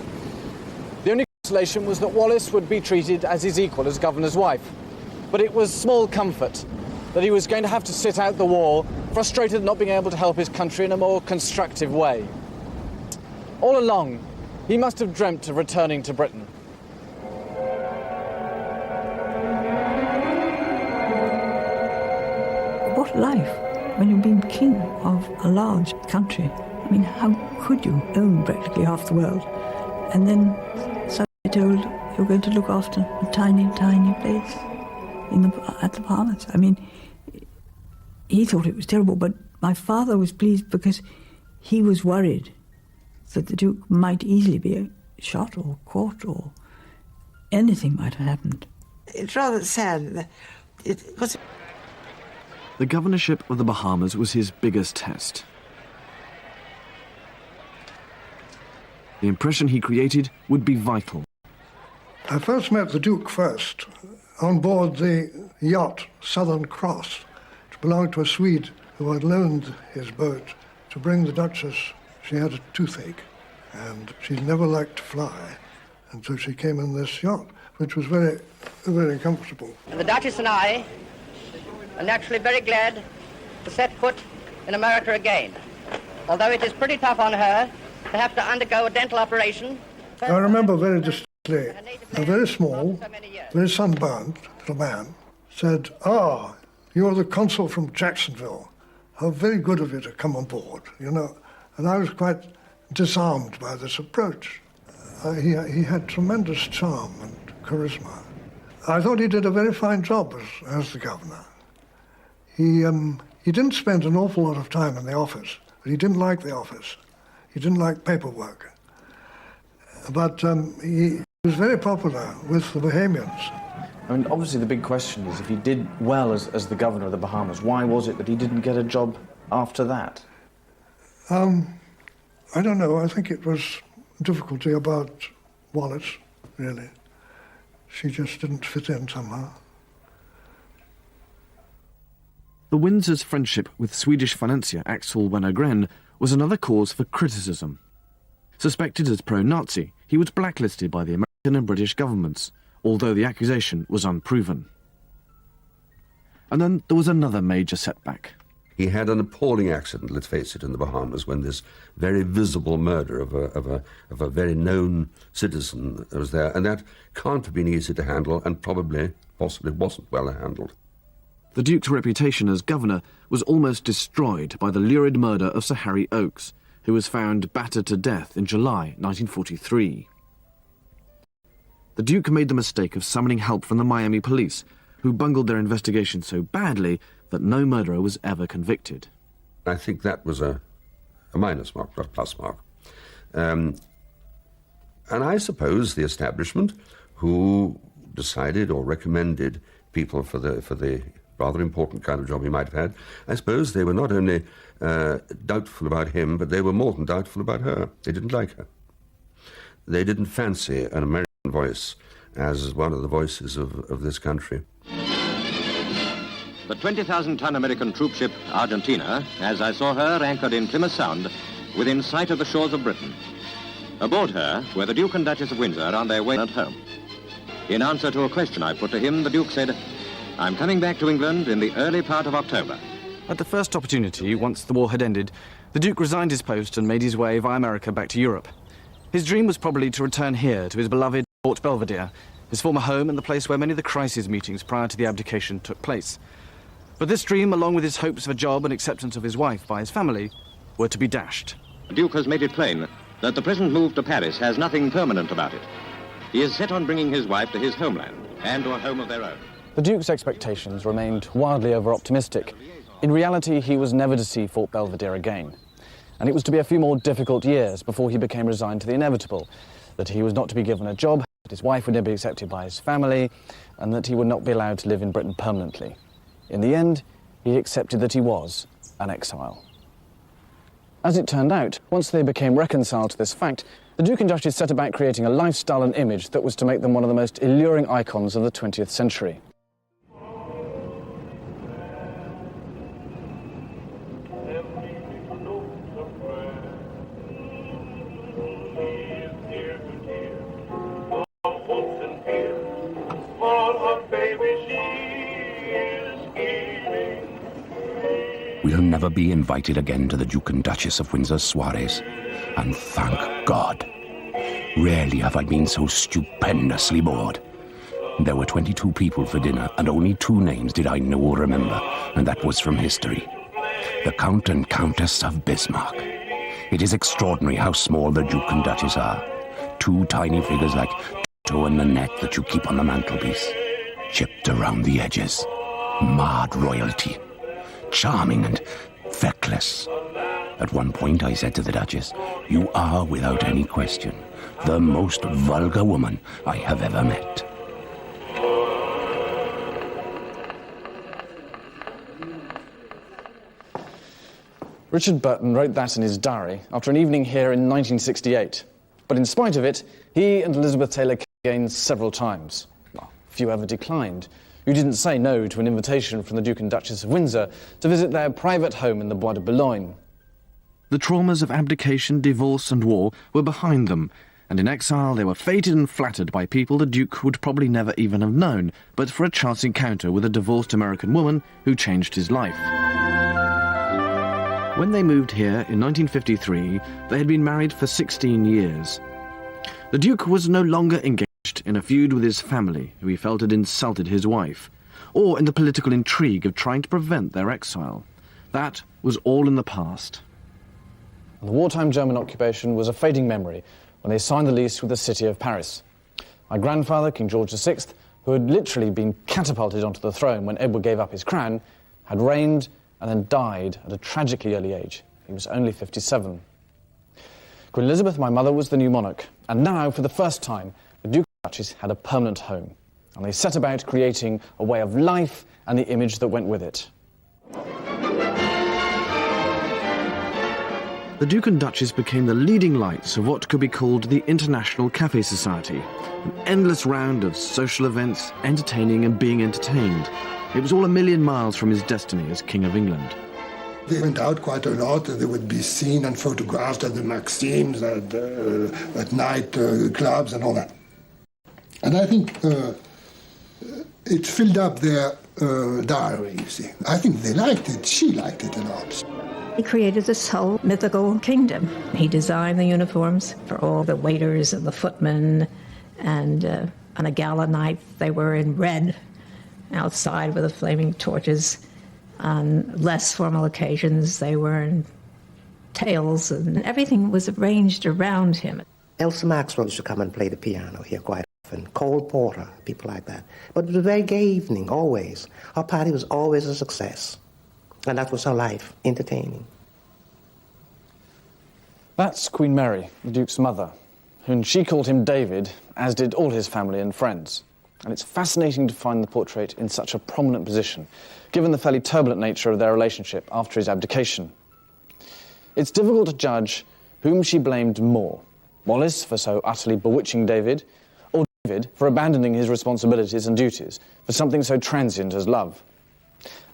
The only consolation was that Wallis would be treated as his equal as governor's wife. But it was small comfort that he was going to have to sit out the war, frustrated at not being able to help his country in a more constructive way. All along, he must have dreamt of returning to Britain. life when you've been king of a large country. I mean, how could you own practically half the world and then suddenly told you're going to look after a tiny, tiny place at the Bahamas? I mean, he thought it was terrible, but my father was pleased because he was worried that the Duke might easily be shot or caught or anything might have happened. It's rather sad. The governorship of the Bahamas was his biggest test. The impression he created would be vital. I first met the Duke on board the yacht Southern Cross, which belonged to a Swede who had loaned his boat to bring the Duchess. She had a toothache, and she never liked to fly, and so she came in this yacht, which was very, very comfortable. And the Duchess and I are naturally very glad to set foot in America again, although it is pretty tough on her to have to undergo a dental operation. I remember very distinctly, a very small, very sunburned little man said, "Ah, you're the consul from Jacksonville. How very good of you to come on board," you know. And I was quite disarmed by this approach. He had tremendous charm and charisma. I thought he did a very fine job as the governor. He didn't spend an awful lot of time in the office, but he didn't like the office. He didn't like paperwork. But he was very popular with the Bahamians. I mean, obviously the big question is, if he did well as the governor of the Bahamas, why was it that he didn't get a job after that? I don't know. I think it was difficulty about Wallis, really. She just didn't fit in somehow. The Windsors' friendship with Swedish financier Axel Wenner-Gren was another cause for criticism. Suspected as pro-Nazi, he was blacklisted by the American and British governments, although the accusation was unproven. And then there was another major setback. He had an appalling accident, let's face it, in the Bahamas, when this very visible murder of a very known citizen was there, and that can't have been easy to handle, and possibly wasn't well handled. The Duke's reputation as governor was almost destroyed by the lurid murder of Sir Harry Oakes, who was found battered to death in July 1943. The Duke made the mistake of summoning help from the Miami police, who bungled their investigation so badly that no murderer was ever convicted. I think that was a minus mark, not a plus mark. And I suppose the establishment, who decided or recommended people for the rather important kind of job he might have had, I suppose they were not only doubtful about him, but they were more than doubtful about her. They didn't like her. They didn't fancy an American voice as one of the voices of this country. The 20,000-ton American troopship Argentina, as I saw her anchored in Plymouth Sound, within sight of the shores of Britain. Aboard her were the Duke and Duchess of Windsor on their way at home. In answer to a question I put to him, the Duke said, "I'm coming back to England in the early part of October." At the first opportunity, once the war had ended, the Duke resigned his post and made his way via America back to Europe. His dream was probably to return here to his beloved Port Belvedere, his former home and the place where many of the crisis meetings prior to the abdication took place. But this dream, along with his hopes of a job and acceptance of his wife by his family, were to be dashed. The Duke has made it plain that the present move to Paris has nothing permanent about it. He is set on bringing his wife to his homeland and to a home of their own. The Duke's expectations remained wildly over-optimistic. In reality, he was never to see Fort Belvedere again. And it was to be a few more difficult years before he became resigned to the inevitable, that he was not to be given a job, that his wife would never be accepted by his family, and that he would not be allowed to live in Britain permanently. In the end, he accepted that he was an exile. As it turned out, once they became reconciled to this fact, the Duke and Duchess set about creating a lifestyle and image that was to make them one of the most alluring icons of the 20th century. We'll never be invited again to the Duke and Duchess of Windsor's soirees, and thank God. Rarely have I been so stupendously bored. There were 22 people for dinner, and only 2 names did I know or remember, and that was from history. The Count and Countess of Bismarck. It is extraordinary how small the Duke and Duchess are. 2 tiny figures like Toto and Nanette that you keep on the mantelpiece. Chipped around the edges. Marred royalty. Charming and feckless. At one point I said to the Duchess, "You are, without any question, the most vulgar woman I have ever met." Richard Burton wrote that in his diary after an evening here in 1968. But in spite of it, he and Elizabeth Taylor came again several times. Well, few ever declined. You didn't say no to an invitation from the Duke and Duchess of Windsor to visit their private home in the Bois de Boulogne. The traumas of abdication, divorce and war were behind them, and in exile they were feted and flattered by people the Duke would probably never even have known, but for a chance encounter with a divorced American woman who changed his life. When they moved here in 1953, they had been married for 16 years. The Duke was no longer engaged in a feud with his family, who he felt had insulted his wife, or in the political intrigue of trying to prevent their exile. That was all in the past. The wartime German occupation was a fading memory when they signed the lease with the city of Paris. My grandfather, King George VI, who had literally been catapulted onto the throne when Edward gave up his crown, had reigned and then died at a tragically early age. He was only 57. Queen Elizabeth, my mother, was the new monarch, and now, for the first time, the Duke and Duchess had a permanent home, and they set about creating a way of life and the image that went with it. The Duke and Duchess became the leading lights of what could be called the International Café Society, an endless round of social events, entertaining and being entertained. It was all a million miles from his destiny as King of England. They went out quite a lot. They would be seen and photographed at the Maxims, at night clubs and all that. And I think it filled up their diary, you see. I think they liked it. She liked it a lot. He created this whole mythical kingdom. He designed the uniforms for all the waiters and the footmen, and on a gala night they were in red outside with the flaming torches. On less formal occasions they were in tails, and everything was arranged around him. Elsa Maxwell used to come and play the piano here quite often, Cole Porter, people like that. But it was a very gay evening, always. Our party was always a success. And that was her life, entertaining. That's Queen Mary, the Duke's mother, and she called him David, as did all his family and friends. And it's fascinating to find the portrait in such a prominent position, given the fairly turbulent nature of their relationship after his abdication. It's difficult to judge whom she blamed more, Wallis for so utterly bewitching David, or David for abandoning his responsibilities and duties for something so transient as love.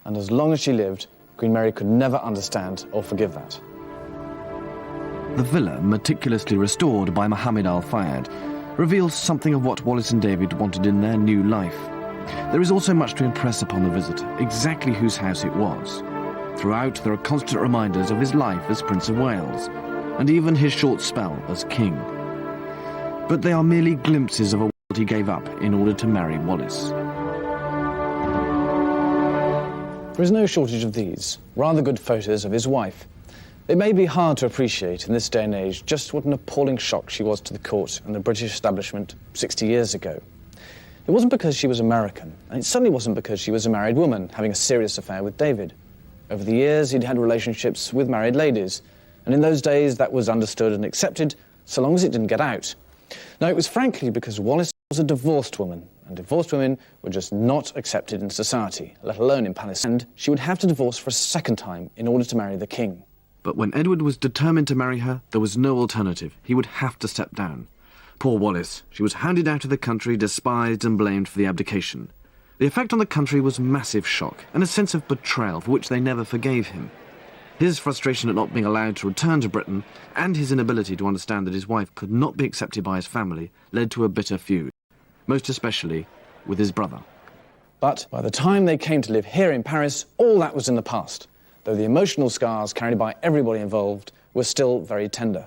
And as long as she lived, Queen Mary could never understand or forgive that. The villa, meticulously restored by Mohammed Al Fayed, reveals something of what Wallis and David wanted in their new life. There is also much to impress upon the visitor, exactly whose house it was. Throughout, there are constant reminders of his life as Prince of Wales, and even his short spell as king. But they are merely glimpses of a world he gave up in order to marry Wallis. There is no shortage of these, rather good photos of his wife. It may be hard to appreciate in this day and age just what an appalling shock she was to the court and the British establishment 60 years ago. It wasn't because she was American, and it certainly wasn't because she was a married woman having a serious affair with David. Over the years, he'd had relationships with married ladies, and in those days that was understood and accepted so long as it didn't get out. No, it was frankly because Wallis was a divorced woman, and divorced women were just not accepted in society, let alone in Palestine. And she would have to divorce for a second time in order to marry the king. But when Edward was determined to marry her, there was no alternative. He would have to step down. Poor Wallis. She was hounded out of the country, despised and blamed for the abdication. The effect on the country was massive shock and a sense of betrayal for which they never forgave him. His frustration at not being allowed to return to Britain and his inability to understand that his wife could not be accepted by his family led to a bitter feud, most especially with his brother. But by the time they came to live here in Paris, all that was in the past, though the emotional scars carried by everybody involved were still very tender.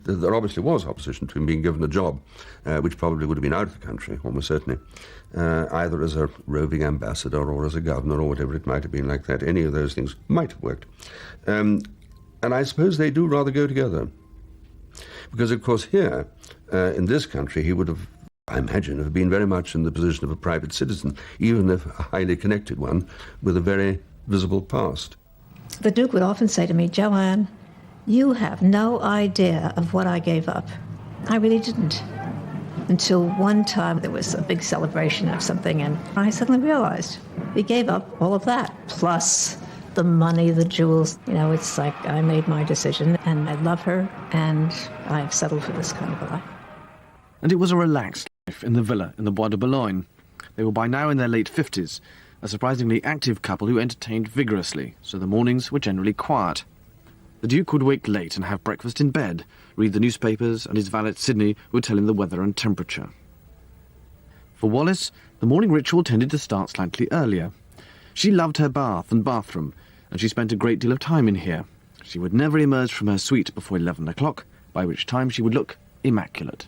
There obviously was opposition to him being given a job, which probably would have been out of the country, almost certainly, either as a roving ambassador or as a governor or whatever it might have been like that. Any of those things might have worked. And I suppose they do rather go together. Because, of course, here, in this country, he would have, I imagine, have been very much in the position of a private citizen, even if a highly connected one, with a very visible past. The Duke would often say to me, "Joanne, you have no idea of what I gave up." I really didn't. Until one time there was a big celebration of something, and I suddenly realized he gave up all of that, plus the money, the jewels. You know, it's like I made my decision, and I love her, and I've settled for this kind of a life. And it was a relaxed life in the villa in the Bois de Boulogne. They were by now in their late 50s, a surprisingly active couple who entertained vigorously, so the mornings were generally quiet. The Duke would wake late and have breakfast in bed, read the newspapers, and his valet Sydney would tell him the weather and temperature. For Wallis, the morning ritual tended to start slightly earlier. She loved her bath and bathroom, and she spent a great deal of time in here. She would never emerge from her suite before 11 o'clock, by which time she would look immaculate.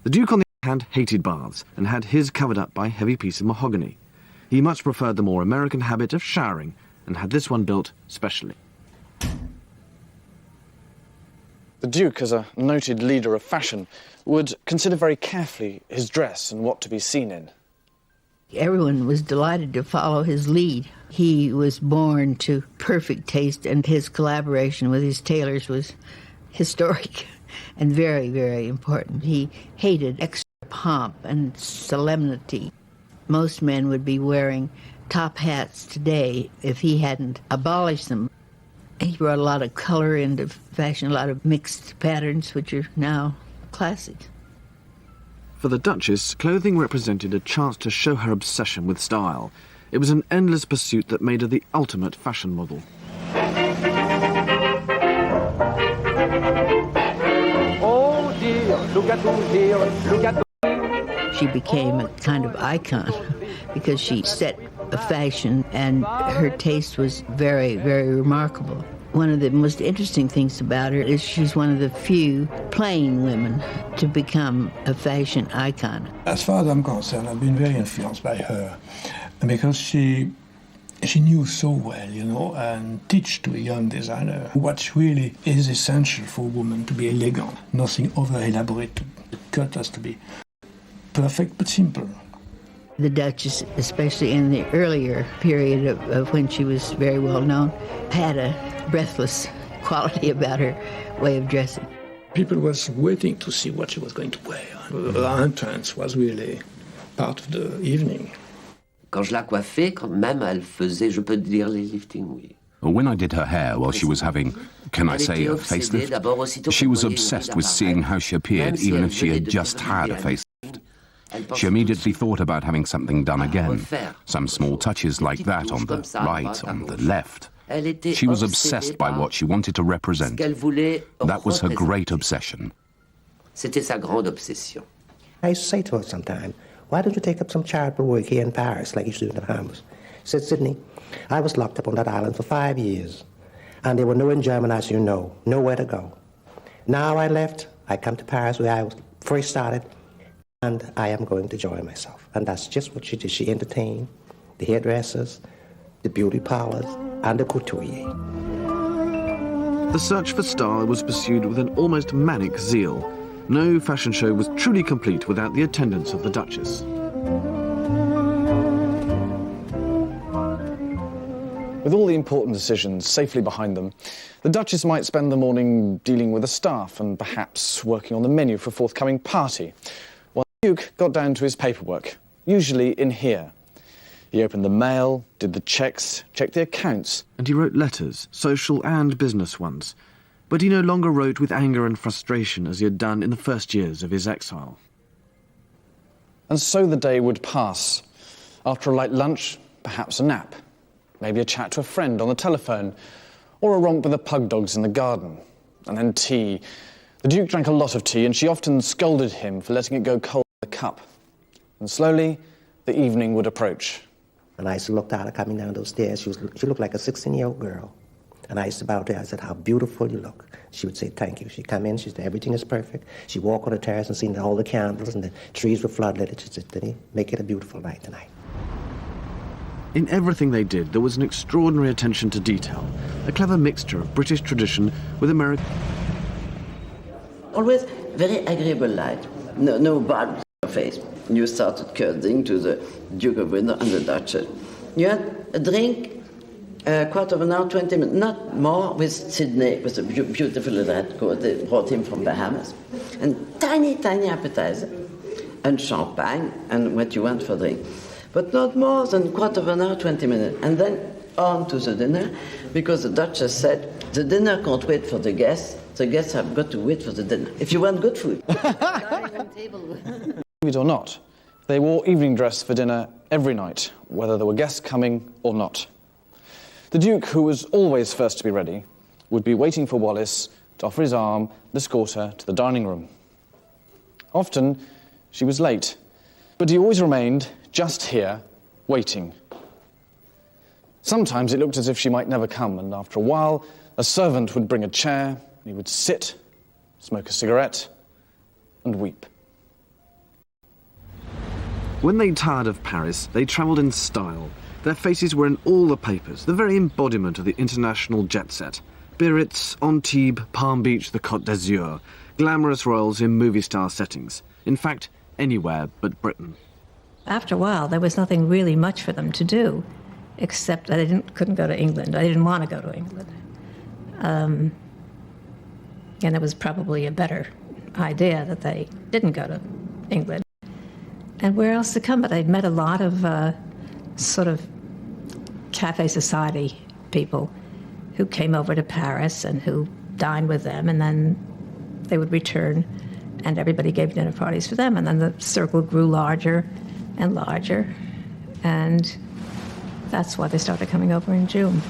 The Duke, on the other hand, hated baths, and had his covered up by a heavy piece of mahogany. He much preferred the more American habit of showering, and had this one built specially. The Duke, as a noted leader of fashion, would consider very carefully his dress and what to be seen in. Everyone was delighted to follow his lead. He was born to perfect taste, and his collaboration with his tailors was historic and very, very important. He hated extra pomp and solemnity. Most men would be wearing top hats today if he hadn't abolished them. He brought a lot of color into fashion, a lot of mixed patterns, which are now classic. For the Duchess, clothing represented a chance to show her obsession with style. It was an endless pursuit that made her the ultimate fashion model. Oh dear, look at who's here, look at the... She became a kind of icon because she set a fashion, and her taste was very, very remarkable. One of the most interesting things about her is she's one of the few plain women to become a fashion icon. As far as I'm concerned, I've been very influenced by her because she knew so well, you know, and teach to a young designer what really is essential for a woman to be elegant. Nothing over-elaborate. The cut has to be perfect but simple. The Duchess, especially in the earlier period of when she was very well known, had a breathless quality about her way of dressing. People was waiting to see what she was going to wear. Her entrance was really part of the evening. Quand je la coiffais, quand même, elle faisait, je peux dire, les liftings, oui. When I did her hair while she was having, can I say, a facelift, she was obsessed with seeing how she appeared, even if she had just had a facelift. She immediately thought about having something done again, some small touches like that on the right, on the left. She was obsessed by what she wanted to represent. That was her great obsession. C'était sa grande obsession. I used to say to her sometime, why don't you take up some charitable work here in Paris like you used to do in the Bahamas? She said, Sydney, I was locked up on that island for 5 years, and there were no in German, as you know, nowhere to go. Now I left, I come to Paris where I was first started, and I am going to enjoy myself. And that's just what she did. She entertained the hairdressers, the beauty parlors, and the couturier. The search for style was pursued with an almost manic zeal. No fashion show was truly complete without the attendance of the Duchess. With all the important decisions safely behind them, the Duchess might spend the morning dealing with the staff and perhaps working on the menu for a forthcoming party, while the Duke got down to his paperwork, usually in here. He opened the mail, did the checks, checked the accounts. And he wrote letters, social and business ones. But he no longer wrote with anger and frustration as he had done in the first years of his exile. And so the day would pass. After a light lunch, perhaps a nap. Maybe a chat to a friend on the telephone, or a romp with the pug dogs in the garden. And then tea. The Duke drank a lot of tea, and she often scolded him for letting it go cold in the cup. And slowly, the evening would approach. And I used to look at her coming down those stairs. She looked like a 16-year-old girl. And I used to bow to her. I said, how beautiful you look. She would say, thank you. She'd come in, she'd say, everything is perfect. She'd walk on the terrace and see all the candles and the trees were floodlit. She said, Denny, make it a beautiful night tonight. In everything they did, there was an extraordinary attention to detail, a clever mixture of British tradition with American... Always very agreeable light, no bad face. You started courting to the Duke of Windsor and the Duchess. You had a drink, a quarter of an hour, 20 minutes, not more, with Sydney, with a beautiful red coat they brought him from Bahamas, and tiny, tiny appetizer, and champagne, and what you want for drink. But not more than a quarter of an hour, 20 minutes. And then on to the dinner, because the Duchess said, the dinner can't wait for the guests have got to wait for the dinner. If you want good food. Believe it or not, they wore evening dress for dinner every night, whether there were guests coming or not. The Duke, who was always first to be ready, would be waiting for Wallis to offer his arm and escort her to the dining room. Often, she was late, but he always remained just here, waiting. Sometimes it looked as if she might never come, and after a while, a servant would bring a chair, and he would sit, smoke a cigarette, and weep. When they tired of Paris, they travelled in style. Their faces were in all the papers, the very embodiment of the international jet set. Biarritz, Antibes, Palm Beach, the Côte d'Azur, glamorous royals in movie-star settings. In fact, anywhere but Britain. After a while, there was nothing really much for them to do, except that they couldn't go to England. I didn't want to go to England. And it was probably a better idea that they didn't go to England. And where else to come? But I'd met a lot of sort of cafe society people who came over to Paris and who dined with them, and then they would return, and everybody gave dinner parties for them, and then the circle grew larger and larger, and that's why they started coming over in June.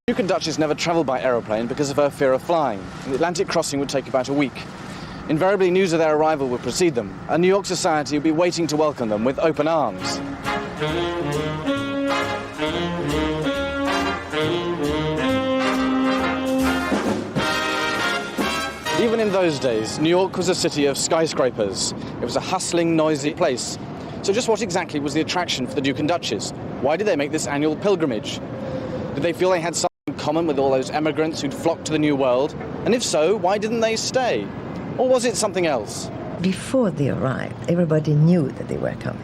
Duke and Duchess never travelled by aeroplane because of her fear of flying. The Atlantic crossing would take about a week. Invariably, news of their arrival would precede them, and New York society would be waiting to welcome them with open arms. Even in those days, New York was a city of skyscrapers. It was a hustling, noisy place. So just what exactly was the attraction for the Duke and Duchess? Why did they make this annual pilgrimage? Did they feel they had something in common with all those emigrants who'd flocked to the New World? And if so, why didn't they stay? Or was it something else? Before they arrived, everybody knew that they were coming.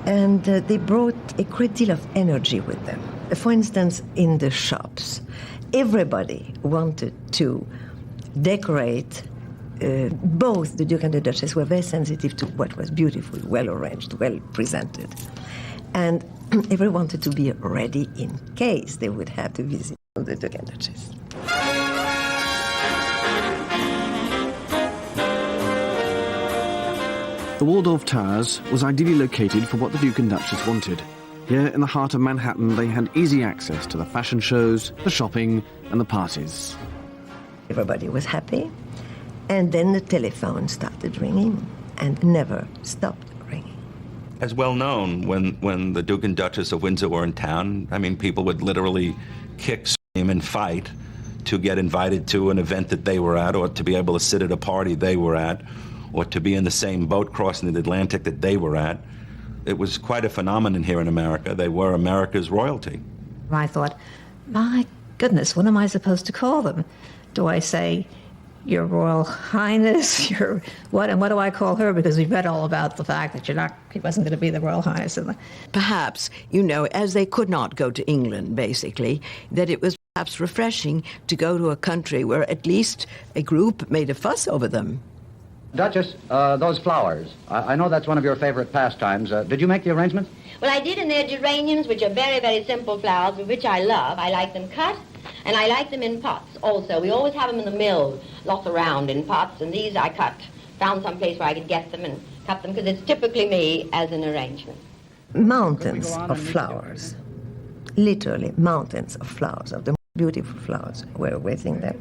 And they brought a great deal of energy with them. For instance, in the shops, everybody wanted to decorate. Both the Duke and the Duchess were very sensitive to what was beautiful, well arranged, well presented. And everyone wanted to be ready in case they would have to visit the Duke and Duchess. The Waldorf Towers was ideally located for what the Duke and Duchess wanted. Here in the heart of Manhattan, they had easy access to the fashion shows, the shopping, and the parties. Everybody was happy, and then the telephone started ringing and never stopped ringing. As well known, when the Duke and Duchess of Windsor were in town, I mean, people would literally kick, scream, and fight to get invited to an event that they were at, or to be able to sit at a party they were at, or to be in the same boat crossing the Atlantic that they were at. It was quite a phenomenon here in America. They were America's royalty. I thought, my goodness, what am I supposed to call them? Do I say, Your Royal Highness, your what, and what do I call her? Because we've read all about the fact that he wasn't going to be the Royal Highness. Perhaps, as they could not go to England, basically, that it was perhaps refreshing to go to a country where at least a group made a fuss over them. Duchess, those flowers. I know that's one of your favorite pastimes. Did you make the arrangements? Well, I did, and they're geraniums, which are very, very simple flowers, which I love. I like them cut, and I like them in pots also. We always have them in the mill, lots around in pots, and these I cut. Found some place where I could get them and cut them, because it's typically me as an arrangement. Mountains of flowers, literally mountains of flowers, of the beautiful flowers were waiting there.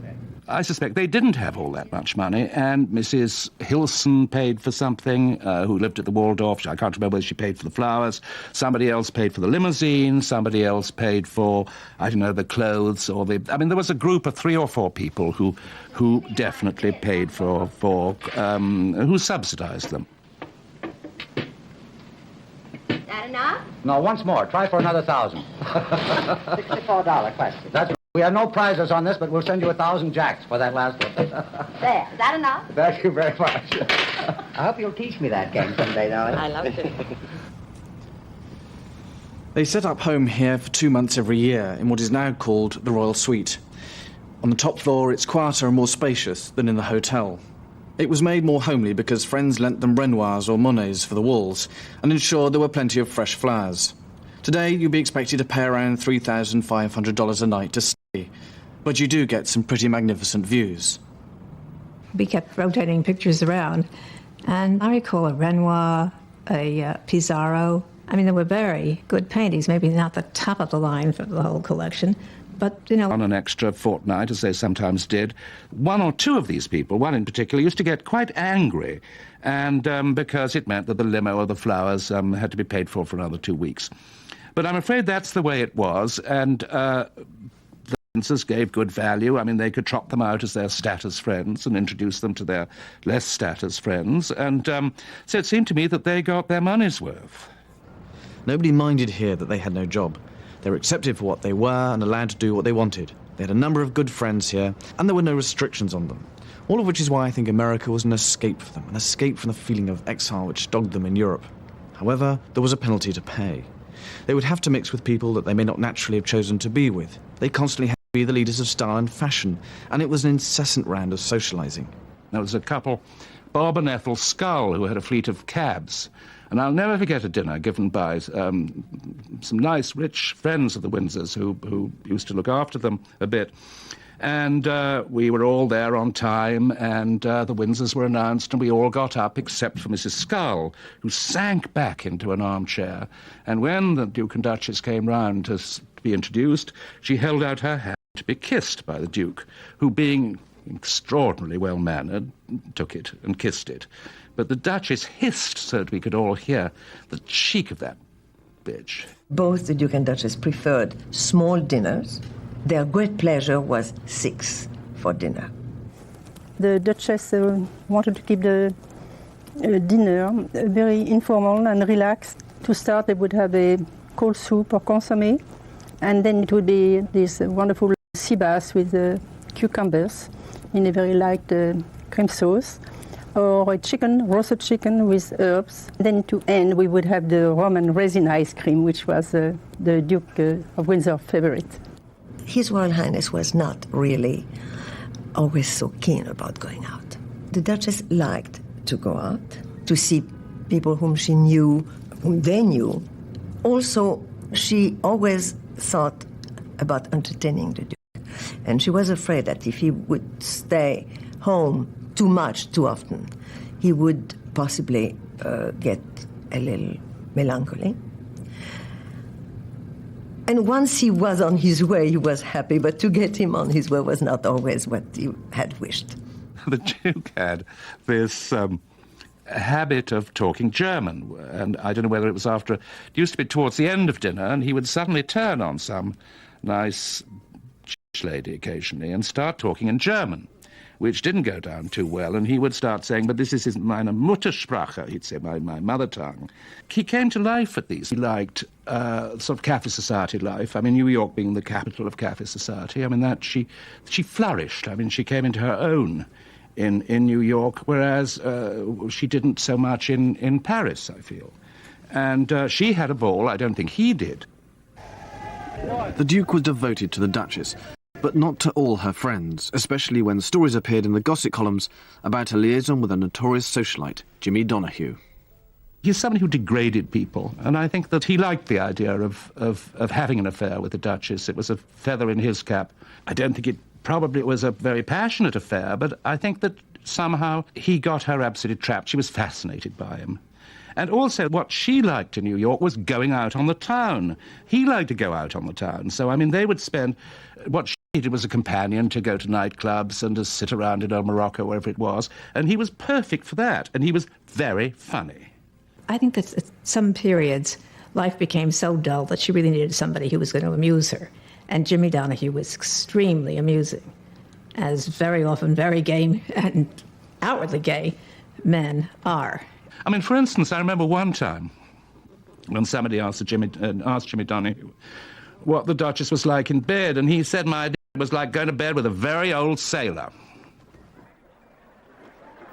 I suspect they didn't have all that much money, and Mrs. Hilson paid for something, who lived at the Waldorf. I can't remember whether she paid for the flowers. Somebody else paid for the limousine. Somebody else paid for, I don't know, the clothes or the... I mean, there was a group of 3 or 4 people who definitely paid for who subsidized them. That enough? No, once more. Try for another 1,000. $64 question. That's... We have no prizes on this, but we'll send you 1,000 jacks for that last one. There, is that enough? Thank you very much. I hope you'll teach me that game someday, darling. I love to. They set up home here for 2 months every year in what is now called the Royal Suite. On the top floor, it's quieter and more spacious than in the hotel. It was made more homely because friends lent them Renoirs or Monets for the walls and ensured there were plenty of fresh flowers. Today, you'd be expected to pay around $3,500 a night to stay, but you do get some pretty magnificent views. We kept rotating pictures around, and I recall a Renoir, a Pissarro. I mean, they were very good paintings, maybe not the top of the line for the whole collection, but, you know... On an extra fortnight, as they sometimes did, 1 or 2 of these people, one in particular, used to get quite angry, and because it meant that the limo or the flowers had to be paid for another 2 weeks. But I'm afraid that's the way it was, and the Windsors gave good value. I mean, they could trot them out as their status friends and introduce them to their less status friends, and so it seemed to me that they got their money's worth. Nobody minded here that they had no job. They were accepted for what they were and allowed to do what they wanted. They had a number of good friends here, and there were no restrictions on them. All of which is why I think America was an escape for them, an escape from the feeling of exile which dogged them in Europe. However, there was a penalty to pay. They would have to mix with people that they may not naturally have chosen to be with. They constantly had to be the leaders of style and fashion, and it was an incessant round of socialising. There was a couple, Bob and Ethel Scull, who had a fleet of cabs. And I'll never forget a dinner given by some nice, rich friends of the Windsors who used to look after them a bit. And we were all there on time, and the Windsors were announced, and we all got up except for Mrs. Scull, who sank back into an armchair. And when the Duke and Duchess came round to be introduced, she held out her hand to be kissed by the Duke, who, being extraordinarily well-mannered, took it and kissed it. But the Duchess hissed so that we could all hear the cheek of that bitch. Both the Duke and Duchess preferred small dinners. Their great pleasure was 6 for dinner. The Duchess wanted to keep the dinner very informal and relaxed. To start, they would have a cold soup or consommé, and then it would be this wonderful sea bass with cucumbers in a very light cream sauce, or a roasted chicken with herbs. Then to end, we would have the rum and resin ice cream, which was the Duke of Windsor favorite. His Royal Highness was not really always so keen about going out. The Duchess liked to go out, to see people whom she knew, whom they knew. Also, she always thought about entertaining the Duke. And she was afraid that if he would stay home too much, too often, he would possibly get a little melancholy. And once he was on his way, he was happy, but to get him on his way was not always what he had wished. The Duke had this habit of talking German, and I don't know whether it was after... It used to be towards the end of dinner, and he would suddenly turn on some nice lady occasionally and start talking in German, which didn't go down too well, and he would start saying, but this is meine Muttersprache, he'd say, my mother tongue. He came to life at these. He liked sort of cafe society life. I mean, New York being the capital of cafe society, I mean, that she flourished. I mean, she came into her own in New York, whereas she didn't so much in Paris, I feel. And she had a ball, I don't think he did. The Duke was devoted to the Duchess, but not to all her friends, especially when stories appeared in the gossip columns about her liaison with a notorious socialite, Jimmy Donahue. He's somebody who degraded people, and I think that he liked the idea of having an affair with the Duchess. It was a feather in his cap. I don't think it was a very passionate affair, but I think that somehow he got her absolutely trapped. She was fascinated by him. And also what she liked in New York was going out on the town. He liked to go out on the town. So, I mean, they would spend... What she needed was a companion to go to nightclubs and to sit around in old Morocco, wherever it was. And he was perfect for that. And he was very funny. I think that at some periods, life became so dull that she really needed somebody who was going to amuse her. And Jimmy Donahue was extremely amusing, as very often very gay and outwardly gay men are. I mean, for instance, I remember one time when somebody asked Jimmy Donahue what the Duchess was like in bed, and he said my idea was like going to bed with a very old sailor.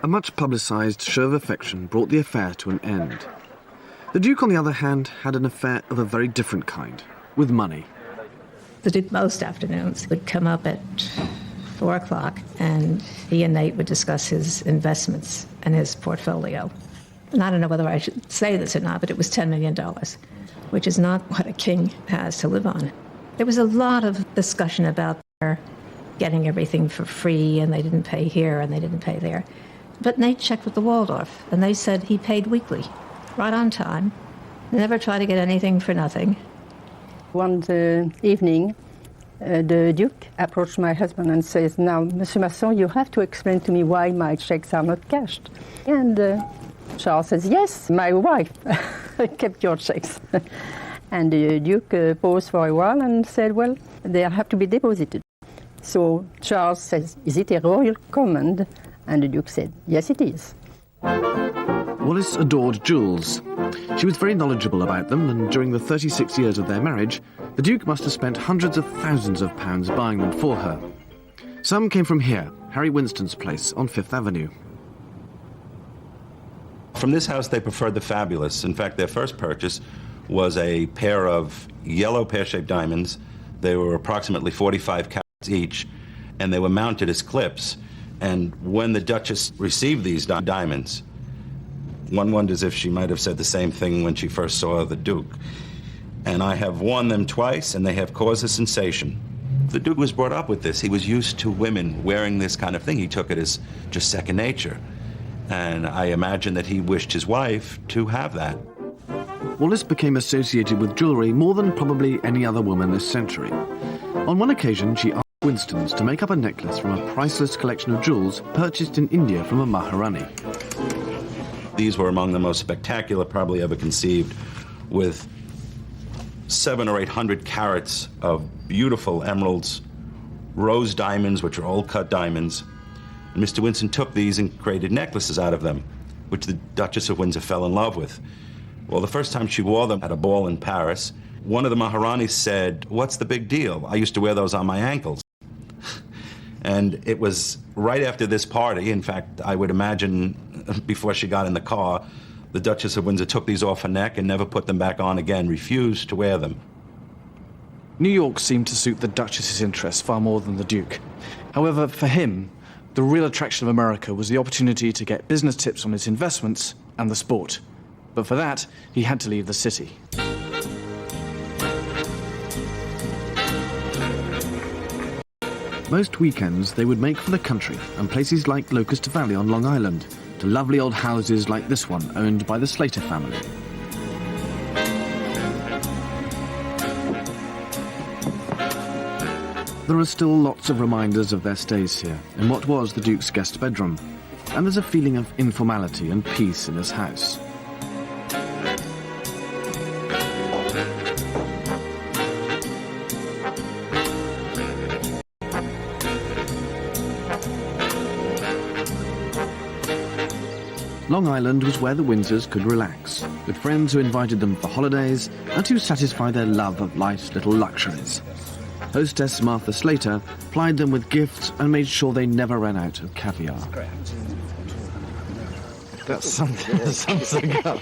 A much publicised show of affection brought the affair to an end. The Duke, on the other hand, had an affair of a very different kind, with money. The Duke most afternoons would come up at 4 o'clock, and he and Nate would discuss his investments and his portfolio. And I don't know whether I should say this or not, but it was $10 million, which is not what a king has to live on. There was a lot of discussion about their getting everything for free, and they didn't pay here and they didn't pay there. But Nate checked with the Waldorf, and they said he paid weekly, right on time, never tried to get anything for nothing. One evening, the Duke approached my husband and says, "Now, Monsieur Masson, you have to explain to me why my checks are not cashed." And Charles says, "Yes, my wife kept your checks." And the Duke paused for a while and said, "Well, they have to be deposited." So Charles says, "Is it a royal command?" And the Duke said, "Yes, it is." Wallis adored jewels. She was very knowledgeable about them, and during the 36 years of their marriage, the Duke must have spent hundreds of thousands of pounds buying them for her. Some came from here, Harry Winston's place on Fifth Avenue. From this house, they preferred the fabulous. In fact, their first purchase was a pair of yellow pear-shaped diamonds. They were approximately 45 carats each, and they were mounted as clips. And when the Duchess received these diamonds, one wonders if she might have said the same thing when she first saw the Duke. And I have worn them twice, and they have caused a sensation. The Duke was brought up with this. He was used to women wearing this kind of thing. He took it as just second nature. And I imagine that he wished his wife to have that. Wallis became associated with jewellery more than probably any other woman this century. On one occasion, she asked Winstons to make up a necklace from a priceless collection of jewels purchased in India from a Maharani. These were among the most spectacular probably ever conceived, with 700 or 800 carats of beautiful emeralds, rose diamonds, which are old cut diamonds. And Mr. Winston took these and created necklaces out of them, which the Duchess of Windsor fell in love with. Well, the first time she wore them at a ball in Paris, one of the Maharanis said, "What's the big deal? I used to wear those on my ankles." And it was right after this party, in fact, I would imagine before she got in the car, the Duchess of Windsor took these off her neck and never put them back on again, refused to wear them. New York seemed to suit the Duchess's interests far more than the Duke. However, for him, the real attraction of America was the opportunity to get business tips on his investments and the sport. But for that, he had to leave the city. Most weekends they would make for the country and places like Locust Valley on Long Island, to lovely old houses like this one owned by the Slater family. There are still lots of reminders of their stays here in what was the Duke's guest bedroom, and there's a feeling of informality and peace in his house. Long Island was where the Windsors could relax, with friends who invited them for holidays and to satisfy their love of life's little luxuries. Hostess Martha Slater plied them with gifts and made sure they never ran out of caviar. That's something up.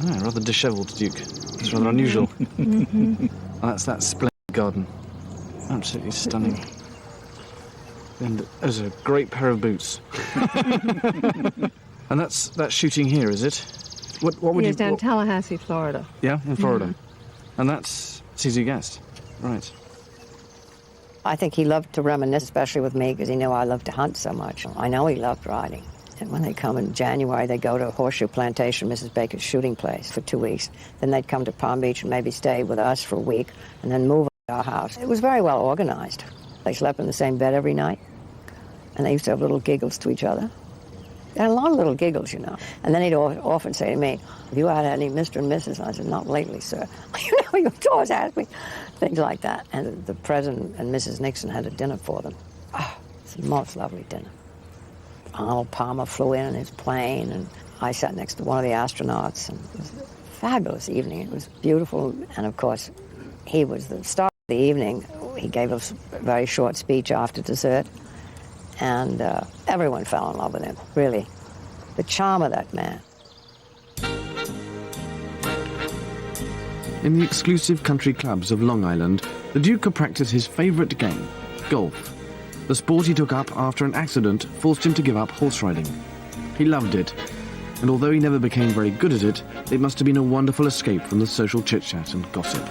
Rather dishevelled Duke. It's rather unusual. Oh, that's that splendid garden. Absolutely stunning. And there's a great pair of boots. And that's shooting here, is it? What would you... Yes, down Tallahassee, Florida. Yeah, in Florida. And that's Easy Guest. Right. I think he loved to reminisce, especially with me, because he knew I loved to hunt so much. I know he loved riding. And when they come in January, they go to Horseshoe Plantation, Mrs. Baker's shooting place, for 2 weeks. Then they'd come to Palm Beach and maybe stay with us for a week and then move to our house. It was very well organized. They slept in the same bed every night, and they used to have little giggles to each other. They had a lot of little giggles, you know. And then he'd often say to me, "Have you had any Mr. and Mrs.?" I said, "Not lately, sir." You know, you always ask me things like that. And the President and Mrs. Nixon had a dinner for them. Oh, it's the most lovely dinner. Arnold Palmer flew in his plane, and I sat next to one of the astronauts, and it was a fabulous evening. It was beautiful, and of course, he was the star of the evening. He gave us a very short speech after dessert, and everyone fell in love with him, really. The charm of that man. In the exclusive country clubs of Long Island, the Duke could practice his favourite game, golf. The sport he took up after an accident forced him to give up horse riding. He loved it, and although he never became very good at it, it must have been a wonderful escape from the social chit-chat and gossip.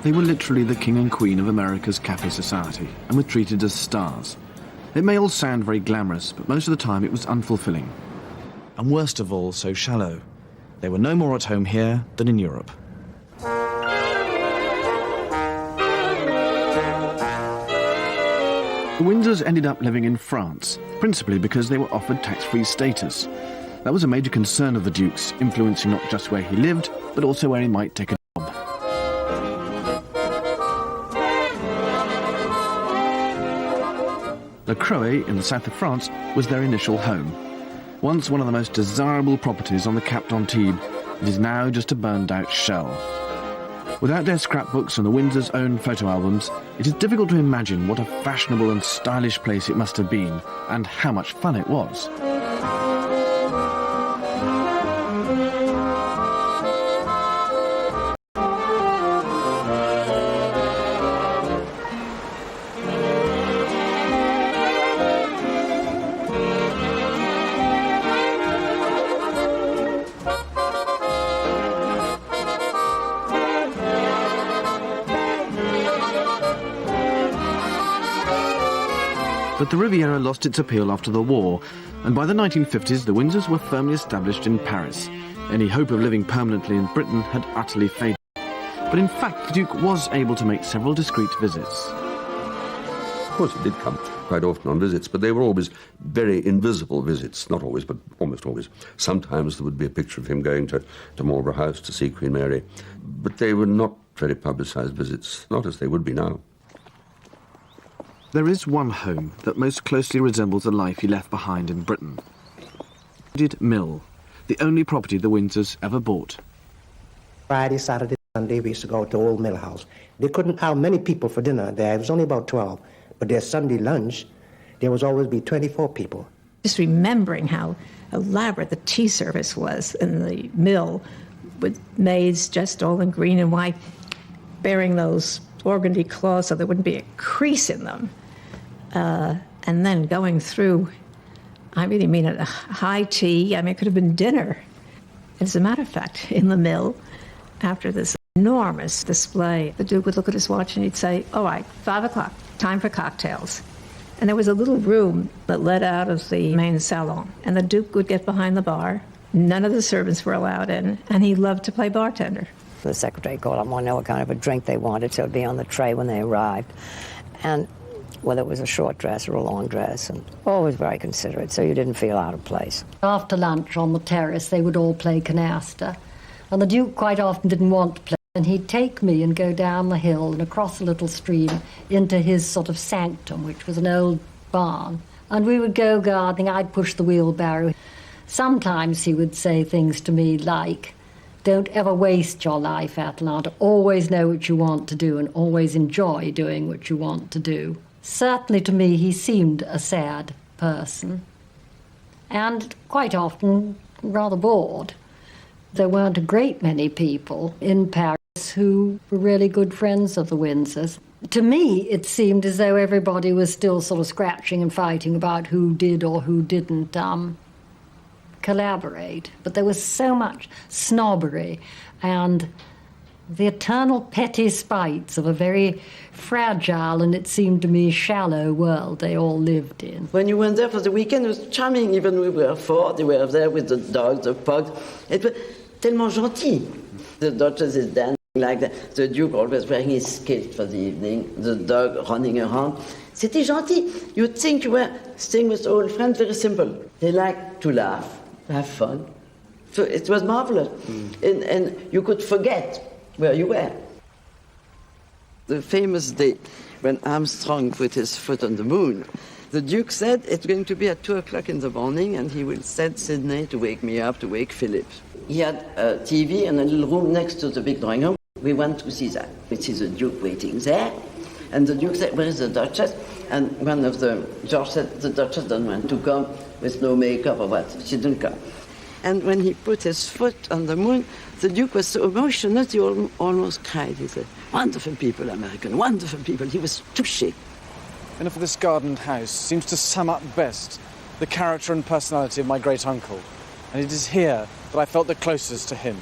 They were literally the king and queen of America's cafe society, and were treated as stars. It may all sound very glamorous, but most of the time it was unfulfilling. And worst of all, so shallow. They were no more at home here than in Europe. The Windsors ended up living in France, principally because they were offered tax-free status. That was a major concern of the Duke's, influencing not just where he lived, but also where he might take a job. Le Creuet, in the south of France, was their initial home. Once one of the most desirable properties on the Cap d'Antibes, it is now just a burned-out shell. Without their scrapbooks and the Windsors' own photo albums, it is difficult to imagine what a fashionable and stylish place it must have been, and how much fun it was. But the Riviera lost its appeal after the war, and by the 1950s the Windsors were firmly established in Paris. Any hope of living permanently in Britain had utterly faded. But in fact the Duke was able to make several discreet visits. Of course he did come quite often on visits, but they were always very invisible visits. Not always, but almost always. Sometimes there would be a picture of him going to Marlborough House to see Queen Mary, but they were not very publicised visits, not as they would be now. There is one home that most closely resembles the life he left behind in Britain. Mill, the only property the Windsors ever bought. Friday, Saturday, Sunday, we used to go to Old Mill House. They couldn't have many people for dinner there. It was only about 12. But their Sunday lunch, there was always be 24 people. Just remembering how elaborate the tea service was in the mill, with maids dressed all in green and white, bearing those organdy cloths so there wouldn't be a crease in them. And then going through, I really mean a high tea. I mean, it could have been dinner. As a matter of fact, in the mill, after this enormous display, the Duke would look at his watch and he'd say, "All right, 5 o'clock, time for cocktails." And there was a little room that led out of the main salon, and the Duke would get behind the bar. None of the servants were allowed in, and he loved to play bartender. The secretary called up, wanted to know what kind of a drink they wanted, so it'd be on the tray when they arrived. And whether it was a short dress or a long dress, and always very considerate, so you didn't feel out of place. After lunch on the terrace, they would all play canasta, and the Duke quite often didn't want to play, and he'd take me and go down the hill and across a little stream into his sort of sanctum, which was an old barn, and we would go gardening. I'd push the wheelbarrow. Sometimes he would say things to me like, "Don't ever waste your life, Atalanta. Always know what you want to do and always enjoy doing what you want to do." Certainly to me he seemed a sad person, and quite often rather bored. There weren't a great many people in Paris who were really good friends of the Windsors. To me it seemed as though everybody was still sort of scratching and fighting about who did or who didn't collaborate. But there was so much snobbery and The eternal petty spites of a very fragile and, it seemed to me, shallow world they all lived in. When you went there for the weekend, it was charming. Even we were four, they were there with the dogs, the pugs. It was tellement gentil. The Duchess is dancing like that. The Duke always wearing his kilt for the evening, the dog running around. C'était gentil. You'd think you were staying with old friends, very simple. They liked to laugh, have fun. So it was marvelous. And you could forget where you were. The famous day when Armstrong put his foot on the moon, the Duke said it's going to be at 2 o'clock in the morning and he will send Sydney to wake me up, to wake Philip. He had a TV in a little room next to the big drawing room. We went to see that. We see the Duke waiting there. And the Duke said, where is the Duchess? And George said, the Duchess doesn't want to come with no makeup or what. She didn't come. And when he put his foot on the moon, the Duke was so emotional, he almost cried. He said, wonderful people, American, wonderful people. He was touché. And if this gardened house seems to sum up best the character and personality of my great-uncle, and it is here that I felt the closest to him.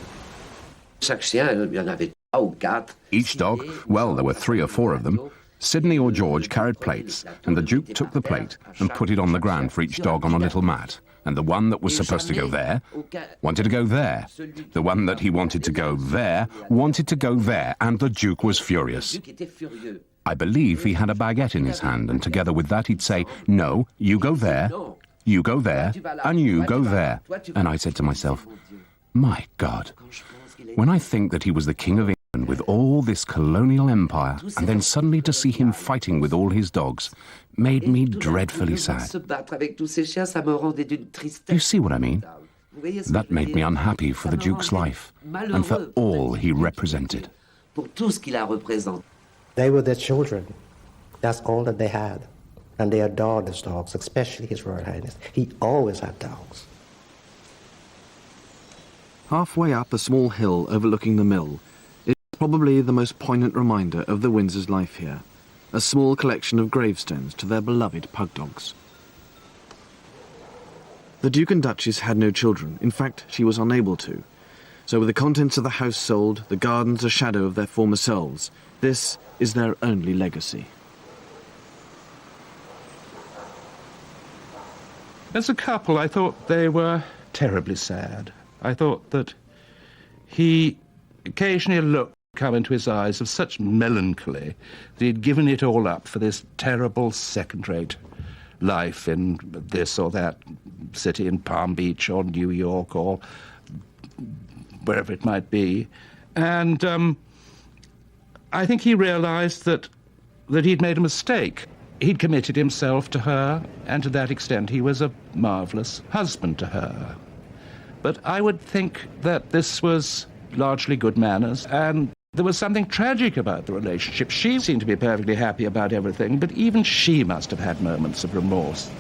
Each dog, well, there were 3 or 4 of them, Sydney or George carried plates, and the Duke took the plate and put it on the ground for each dog on a little mat. And the one that was supposed to go there wanted to go there. The one that he wanted to go there wanted to go there, and the Duke was furious. I believe he had a baguette in his hand, and together with that he'd say, no, you go there, you go there, and you go there. And I said to myself, my God, when I think that he was the King of England with all this colonial empire, and then suddenly to see him fighting with all his dogs, made me dreadfully sad. You see what I mean? That made me unhappy for the Duke's life, and for all he represented. They were their children. That's all that they had. And they adored his dogs, especially His Royal Highness. He always had dogs. Halfway up a small hill overlooking the mill is probably the most poignant reminder of the Windsors' life here. A small collection of gravestones to their beloved pug dogs. The Duke and Duchess had no children. In fact, she was unable to. So with the contents of the house sold, the gardens a shadow of their former selves, this is their only legacy. As a couple, I thought they were terribly sad. I thought that he occasionally looked come into his eyes of such melancholy that he'd given it all up for this terrible second-rate life in this or that city in Palm Beach or New York or wherever it might be. And I think he realized that he'd made a mistake. He'd committed himself to her, and to that extent he was a marvelous husband to her. But I would think that this was largely good manners, and there was something tragic about the relationship. She seemed to be perfectly happy about everything, but even she must have had moments of remorse.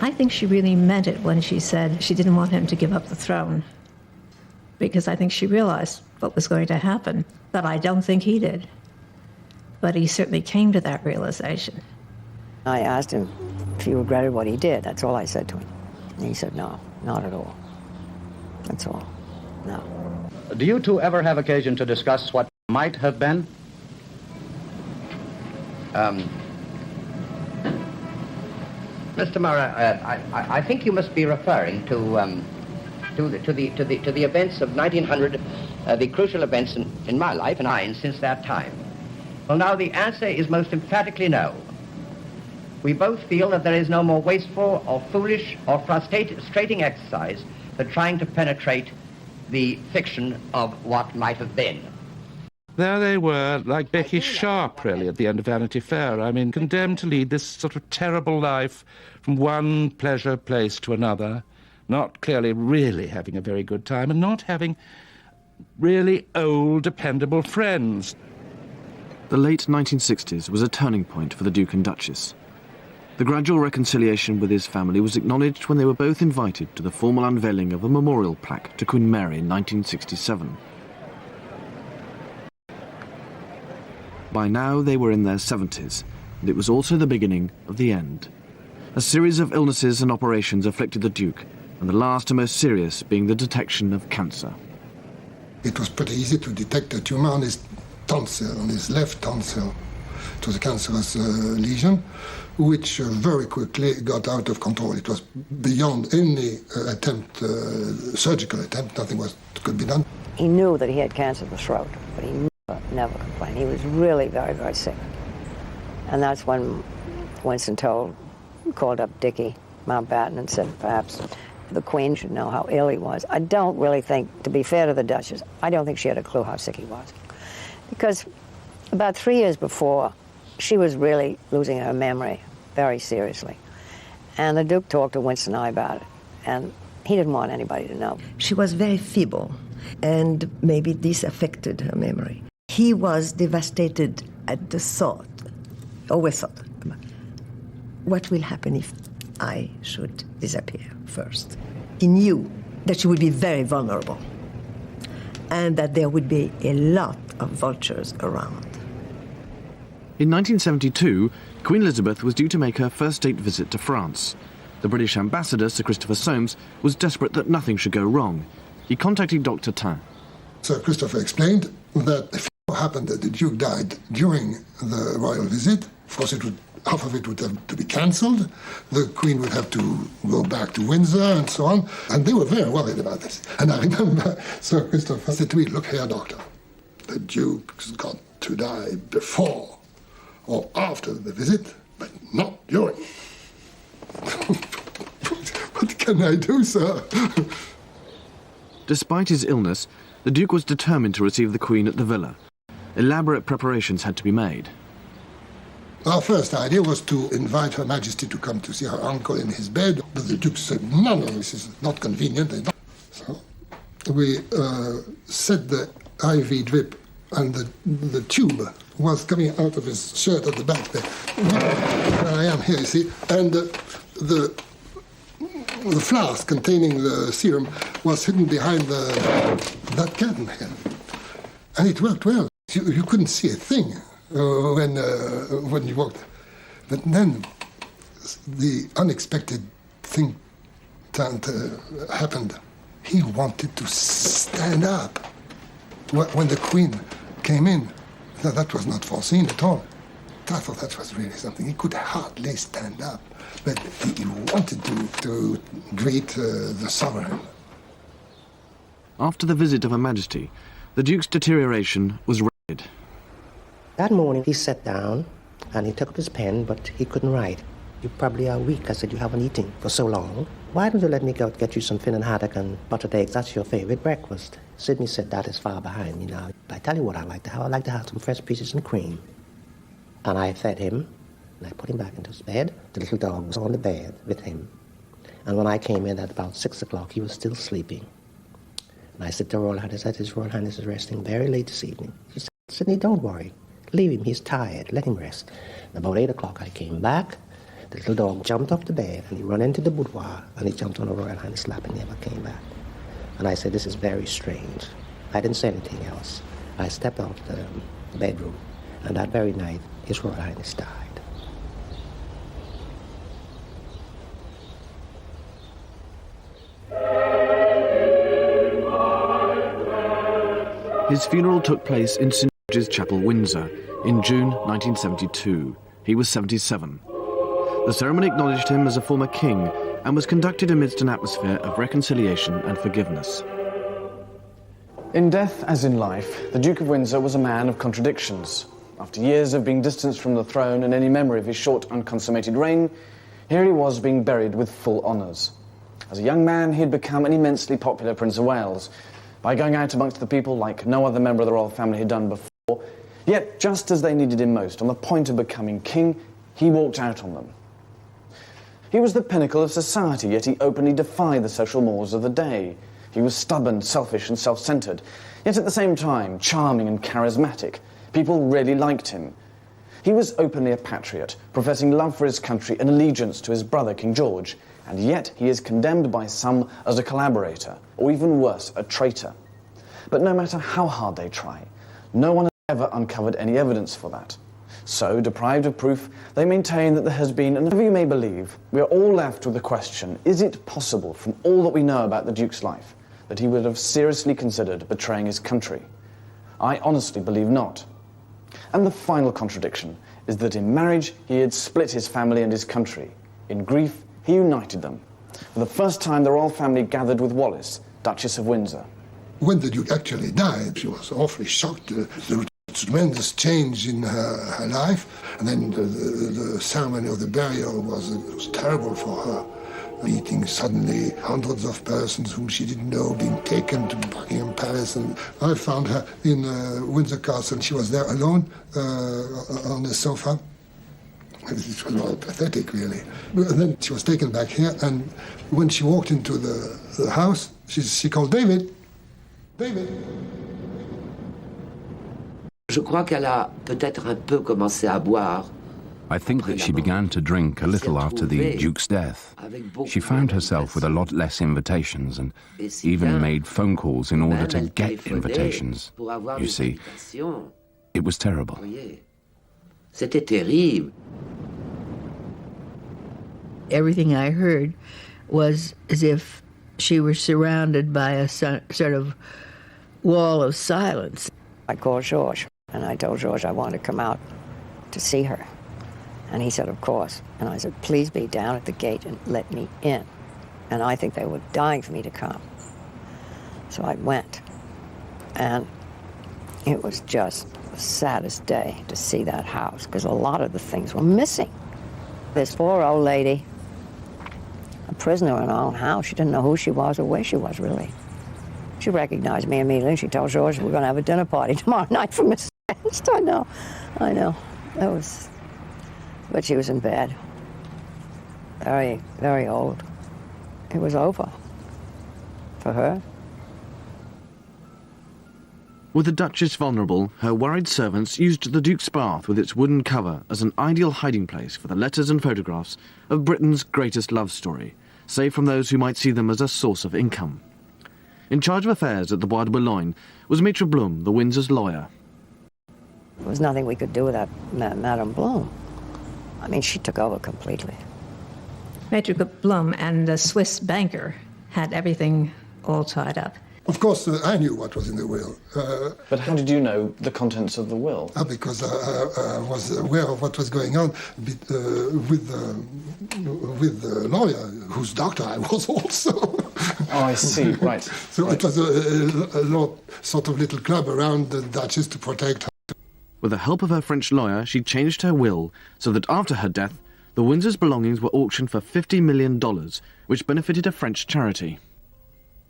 I think she really meant it when she said she didn't want him to give up the throne, because I think she realized what was going to happen, but I don't think he did. But he certainly came to that realization. I asked him if he regretted what he did. That's all I said to him. And he said, no, not at all. That's all. No. Do you two ever have occasion to discuss what might have been? Mr. Murray, I think you must be referring to the events of 1900, the crucial events in my life and mine since that time. Well, now the answer is most emphatically no. We both feel that there is no more wasteful or foolish or frustrating exercise than trying to penetrate the fiction of what might have been. There they were, like Becky Sharp, really, at the end of Vanity Fair. I mean, condemned to lead this sort of terrible life from one pleasure place to another, not clearly really having a very good time, and not having really old, dependable friends. The late 1960s was a turning point for the Duke and Duchess. The gradual reconciliation with his family was acknowledged when they were both invited to the formal unveiling of a memorial plaque to Queen Mary in 1967. By now they were in their 70s, and it was also the beginning of the end. A series of illnesses and operations afflicted the Duke, and the last and most serious being the detection of cancer. It was pretty easy to detect a tumor on his tonsil, on his left tonsil. It was a cancerous lesion, which very quickly got out of control. It was beyond any surgical attempt. Nothing could be done. He knew that he had cancer of the throat, but he never complained. He was really very, very sick. And that's when Winston called up Dickie Mountbatten and said perhaps the Queen should know how ill he was. I don't really think, to be fair to the Duchess, I don't think she had a clue how sick he was. Because about 3 years before, she was really losing her memory very seriously. And the Duke talked to Winston and I about it, and he didn't want anybody to know. She was very feeble, and maybe this affected her memory. He was devastated at the thought, always thought, what will happen if I should disappear first? He knew that she would be very vulnerable and that there would be a lot of vultures around. In 1972, Queen Elizabeth was due to make her first state visit to France. The British ambassador, Sir Christopher Soames, was desperate that nothing should go wrong. He contacted Dr. Tain. Sir Christopher explained that if it happened that the Duke died during the royal visit, of course half of it would have to be cancelled, the Queen would have to go back to Windsor and so on, and they were very worried about this. And I remember Sir Christopher said to me, look here, doctor, the Duke's got to die before or after the visit, but not during. What can I do, sir? Despite his illness, the Duke was determined to receive the Queen at the villa. Elaborate preparations had to be made. Our first idea was to invite Her Majesty to come to see her uncle in his bed, but the Duke said, no, this is not convenient. So we set the IV drip, and the tube was coming out of his shirt at the back there. Where I am here, you see, and the flask containing the serum was hidden behind that curtain here. And it worked well. You couldn't see a thing when you walked. But then the unexpected thing happened. He wanted to stand up. When the Queen came in, that was not foreseen at all. I thought that was really something. He could hardly stand up, but he wanted to greet the sovereign. After the visit of Her Majesty, the Duke's deterioration was rapid. That morning he sat down and he took up his pen, but he couldn't write. You probably are weak. I said, you haven't eaten for so long. Why don't you let me go get you some Finnan haddock and buttered eggs? That's your favorite breakfast. Sidney said, that is far behind me now. I tell you what I like to have. I like to have some fresh peaches and cream. And I fed him, and I put him back into his bed. The little dog was on the bed with him. And when I came in at about 6 o'clock, he was still sleeping. And I said to Royal Highness, His Royal Highness is resting very late this evening. She said, Sidney, don't worry. Leave him, he's tired. Let him rest. And about 8 o'clock, I came back. The little dog jumped off the bed, and he ran into the boudoir, and he jumped on a Royal Highness' lap and never came back. And I said, this is very strange. I didn't say anything else. I stepped out of the bedroom, and that very night, His Royal Highness died. His funeral took place in St. George's Chapel, Windsor, in June 1972. He was 77. The ceremony acknowledged him as a former king and was conducted amidst an atmosphere of reconciliation and forgiveness. In death, as in life, the Duke of Windsor was a man of contradictions. After years of being distanced from the throne and any memory of his short, unconsummated reign, here he was being buried with full honours. As a young man, he had become an immensely popular Prince of Wales, by going out amongst the people like no other member of the royal family had done before. Yet, just as they needed him most, on the point of becoming king, he walked out on them. He was the pinnacle of society, yet he openly defied the social mores of the day. He was stubborn, selfish and self-centred, yet at the same time charming and charismatic. People really liked him. He was openly a patriot, professing love for his country and allegiance to his brother, King George, and yet he is condemned by some as a collaborator, or even worse, a traitor. But no matter how hard they try, no one has ever uncovered any evidence for that. So, deprived of proof, they maintain that there has been, and whatever you may believe, we are all left with the question, is it possible, from all that we know about the Duke's life, that he would have seriously considered betraying his country. I honestly believe not. And the final contradiction is that in marriage he had split his family and his country. In grief, he united them. For the first time, the royal family gathered with Wallis, Duchess of Windsor. When the Duke actually died, she was awfully shocked. There was a tremendous change in her life. And then the ceremony of the burial was terrible for her. Meeting suddenly hundreds of persons whom she didn't know being taken to Buckingham Palace. And I found her in Windsor Castle. She was there alone on the sofa. It was rather pathetic, really. And then she was taken back here, and when she walked into the house, she called David. David. Je crois qu'elle a peut-être un peu commencé à boire. I think that she began to drink a little after the Duke's death. She found herself with a lot less invitations and even made phone calls in order to get invitations. You see, it was terrible. C'était terrible. Everything I heard was as if she was surrounded by a sort of wall of silence. I called George, and I told George I wanted to come out to see her. And he said, of course. And I said, please be down at the gate and let me in. And I think they were dying for me to come. So I went. And it was just the saddest day to see that house, because a lot of the things were missing. This poor old lady, a prisoner in her own house, she didn't know who she was or where she was, really. She recognized me immediately, and she told George we're going to have a dinner party tomorrow night for Mrs. Ernst. I know. That was... But she was in bed. Very, very old. It was over. For her. With the Duchess vulnerable, her worried servants used the Duke's bath with its wooden cover as an ideal hiding place for the letters and photographs of Britain's greatest love story, save from those who might see them as a source of income. In charge of affairs at the Bois de Boulogne was Maitre Blum, the Windsors lawyer. There was nothing we could do without Madame Blum. I mean, she took over completely. Maitre Blum and the Swiss banker had everything all tied up. Of course, I knew what was in the will. But how did you know the contents of the will? Because I was aware of what was going on with the lawyer, whose doctor I was also. Oh, I see, right. So right. It was a sort of little club around the Duchess to protect her. With the help of her French lawyer, she changed her will so that after her death, the Windsors' belongings were auctioned for $50 million, which benefited a French charity.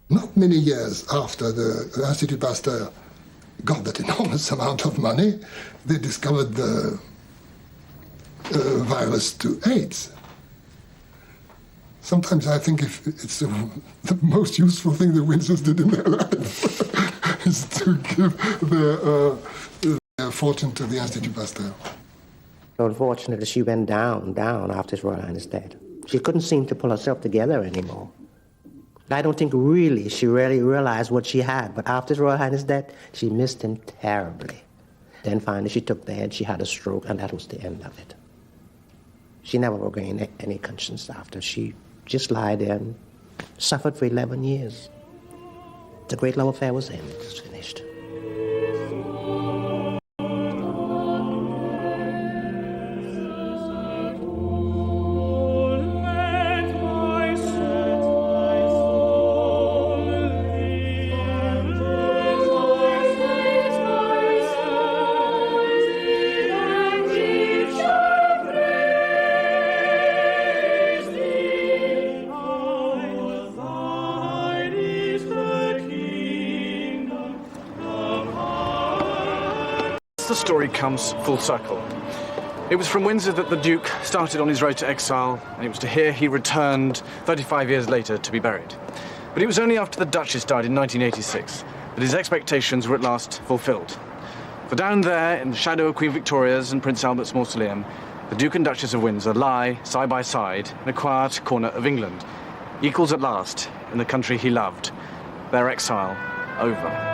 Not many years after the Institut Pasteur got that enormous amount of money, they discovered the virus to AIDS. Sometimes I think if it's the most useful thing the Windsors did in their life is to give their fortune to the Institut Pasteur. Unfortunately, she went down after His Royal Highness' death. She couldn't seem to pull herself together anymore. I don't think she really realized what she had, but after His Royal Highness' death, she missed him terribly. Then finally she took the head, she had a stroke, and that was the end of it. She never regained any conscience after. She just lied there and suffered for 11 years. The great love affair was ended, it was finished. The story comes full circle. It was from Windsor that the Duke started on his road to exile, and it was to here he returned 35 years later to be buried. But it was only after the Duchess died in 1986 that his expectations were at last fulfilled. For down there, in the shadow of Queen Victoria's and Prince Albert's mausoleum, the Duke and Duchess of Windsor lie side by side in a quiet corner of England, equals at last in the country he loved, their exile over.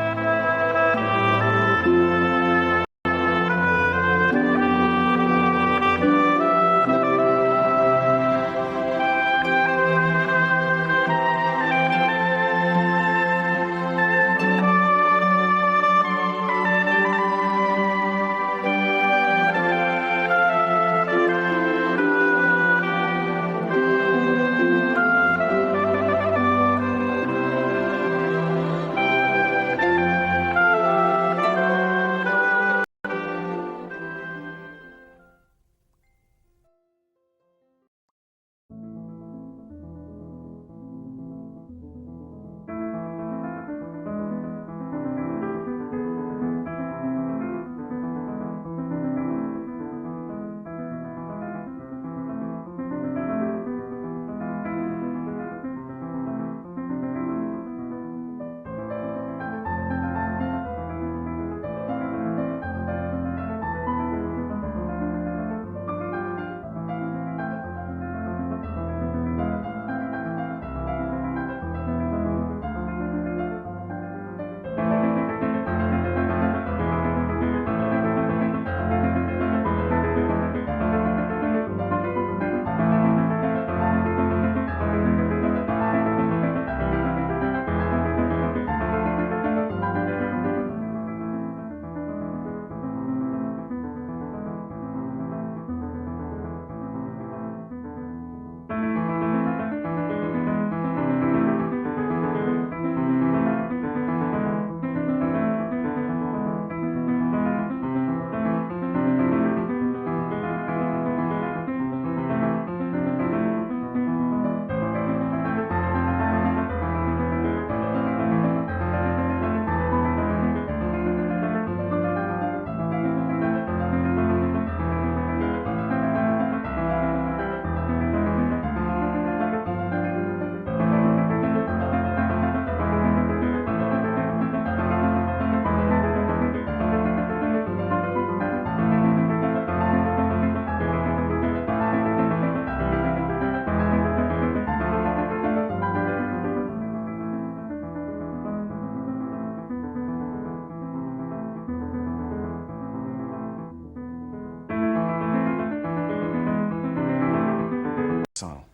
exile.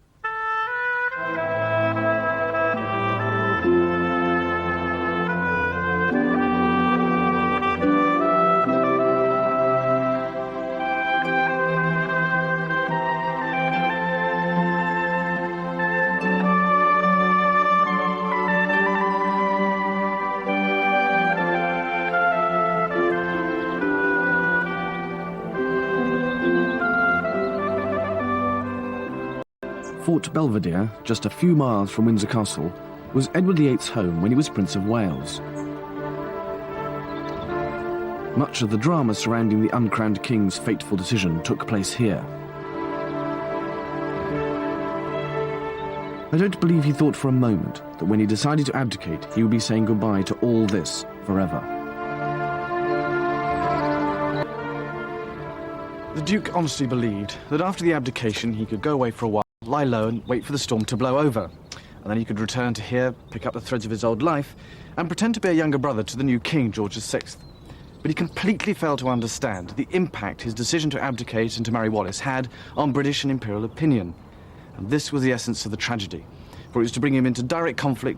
Fort Belvedere, just a few miles from Windsor Castle, was Edward VIII's home when he was Prince of Wales. Much of the drama surrounding the uncrowned king's fateful decision took place here. I don't believe he thought for a moment that when he decided to abdicate, he would be saying goodbye to all this forever. The Duke honestly believed that after the abdication he could go away for a while, lie low and wait for the storm to blow over. And then he could return to here, pick up the threads of his old life, and pretend to be a younger brother to the new King, George VI. But he completely failed to understand the impact his decision to abdicate and to marry Wallis had on British and imperial opinion. And this was the essence of the tragedy, for it was to bring him into direct conflict with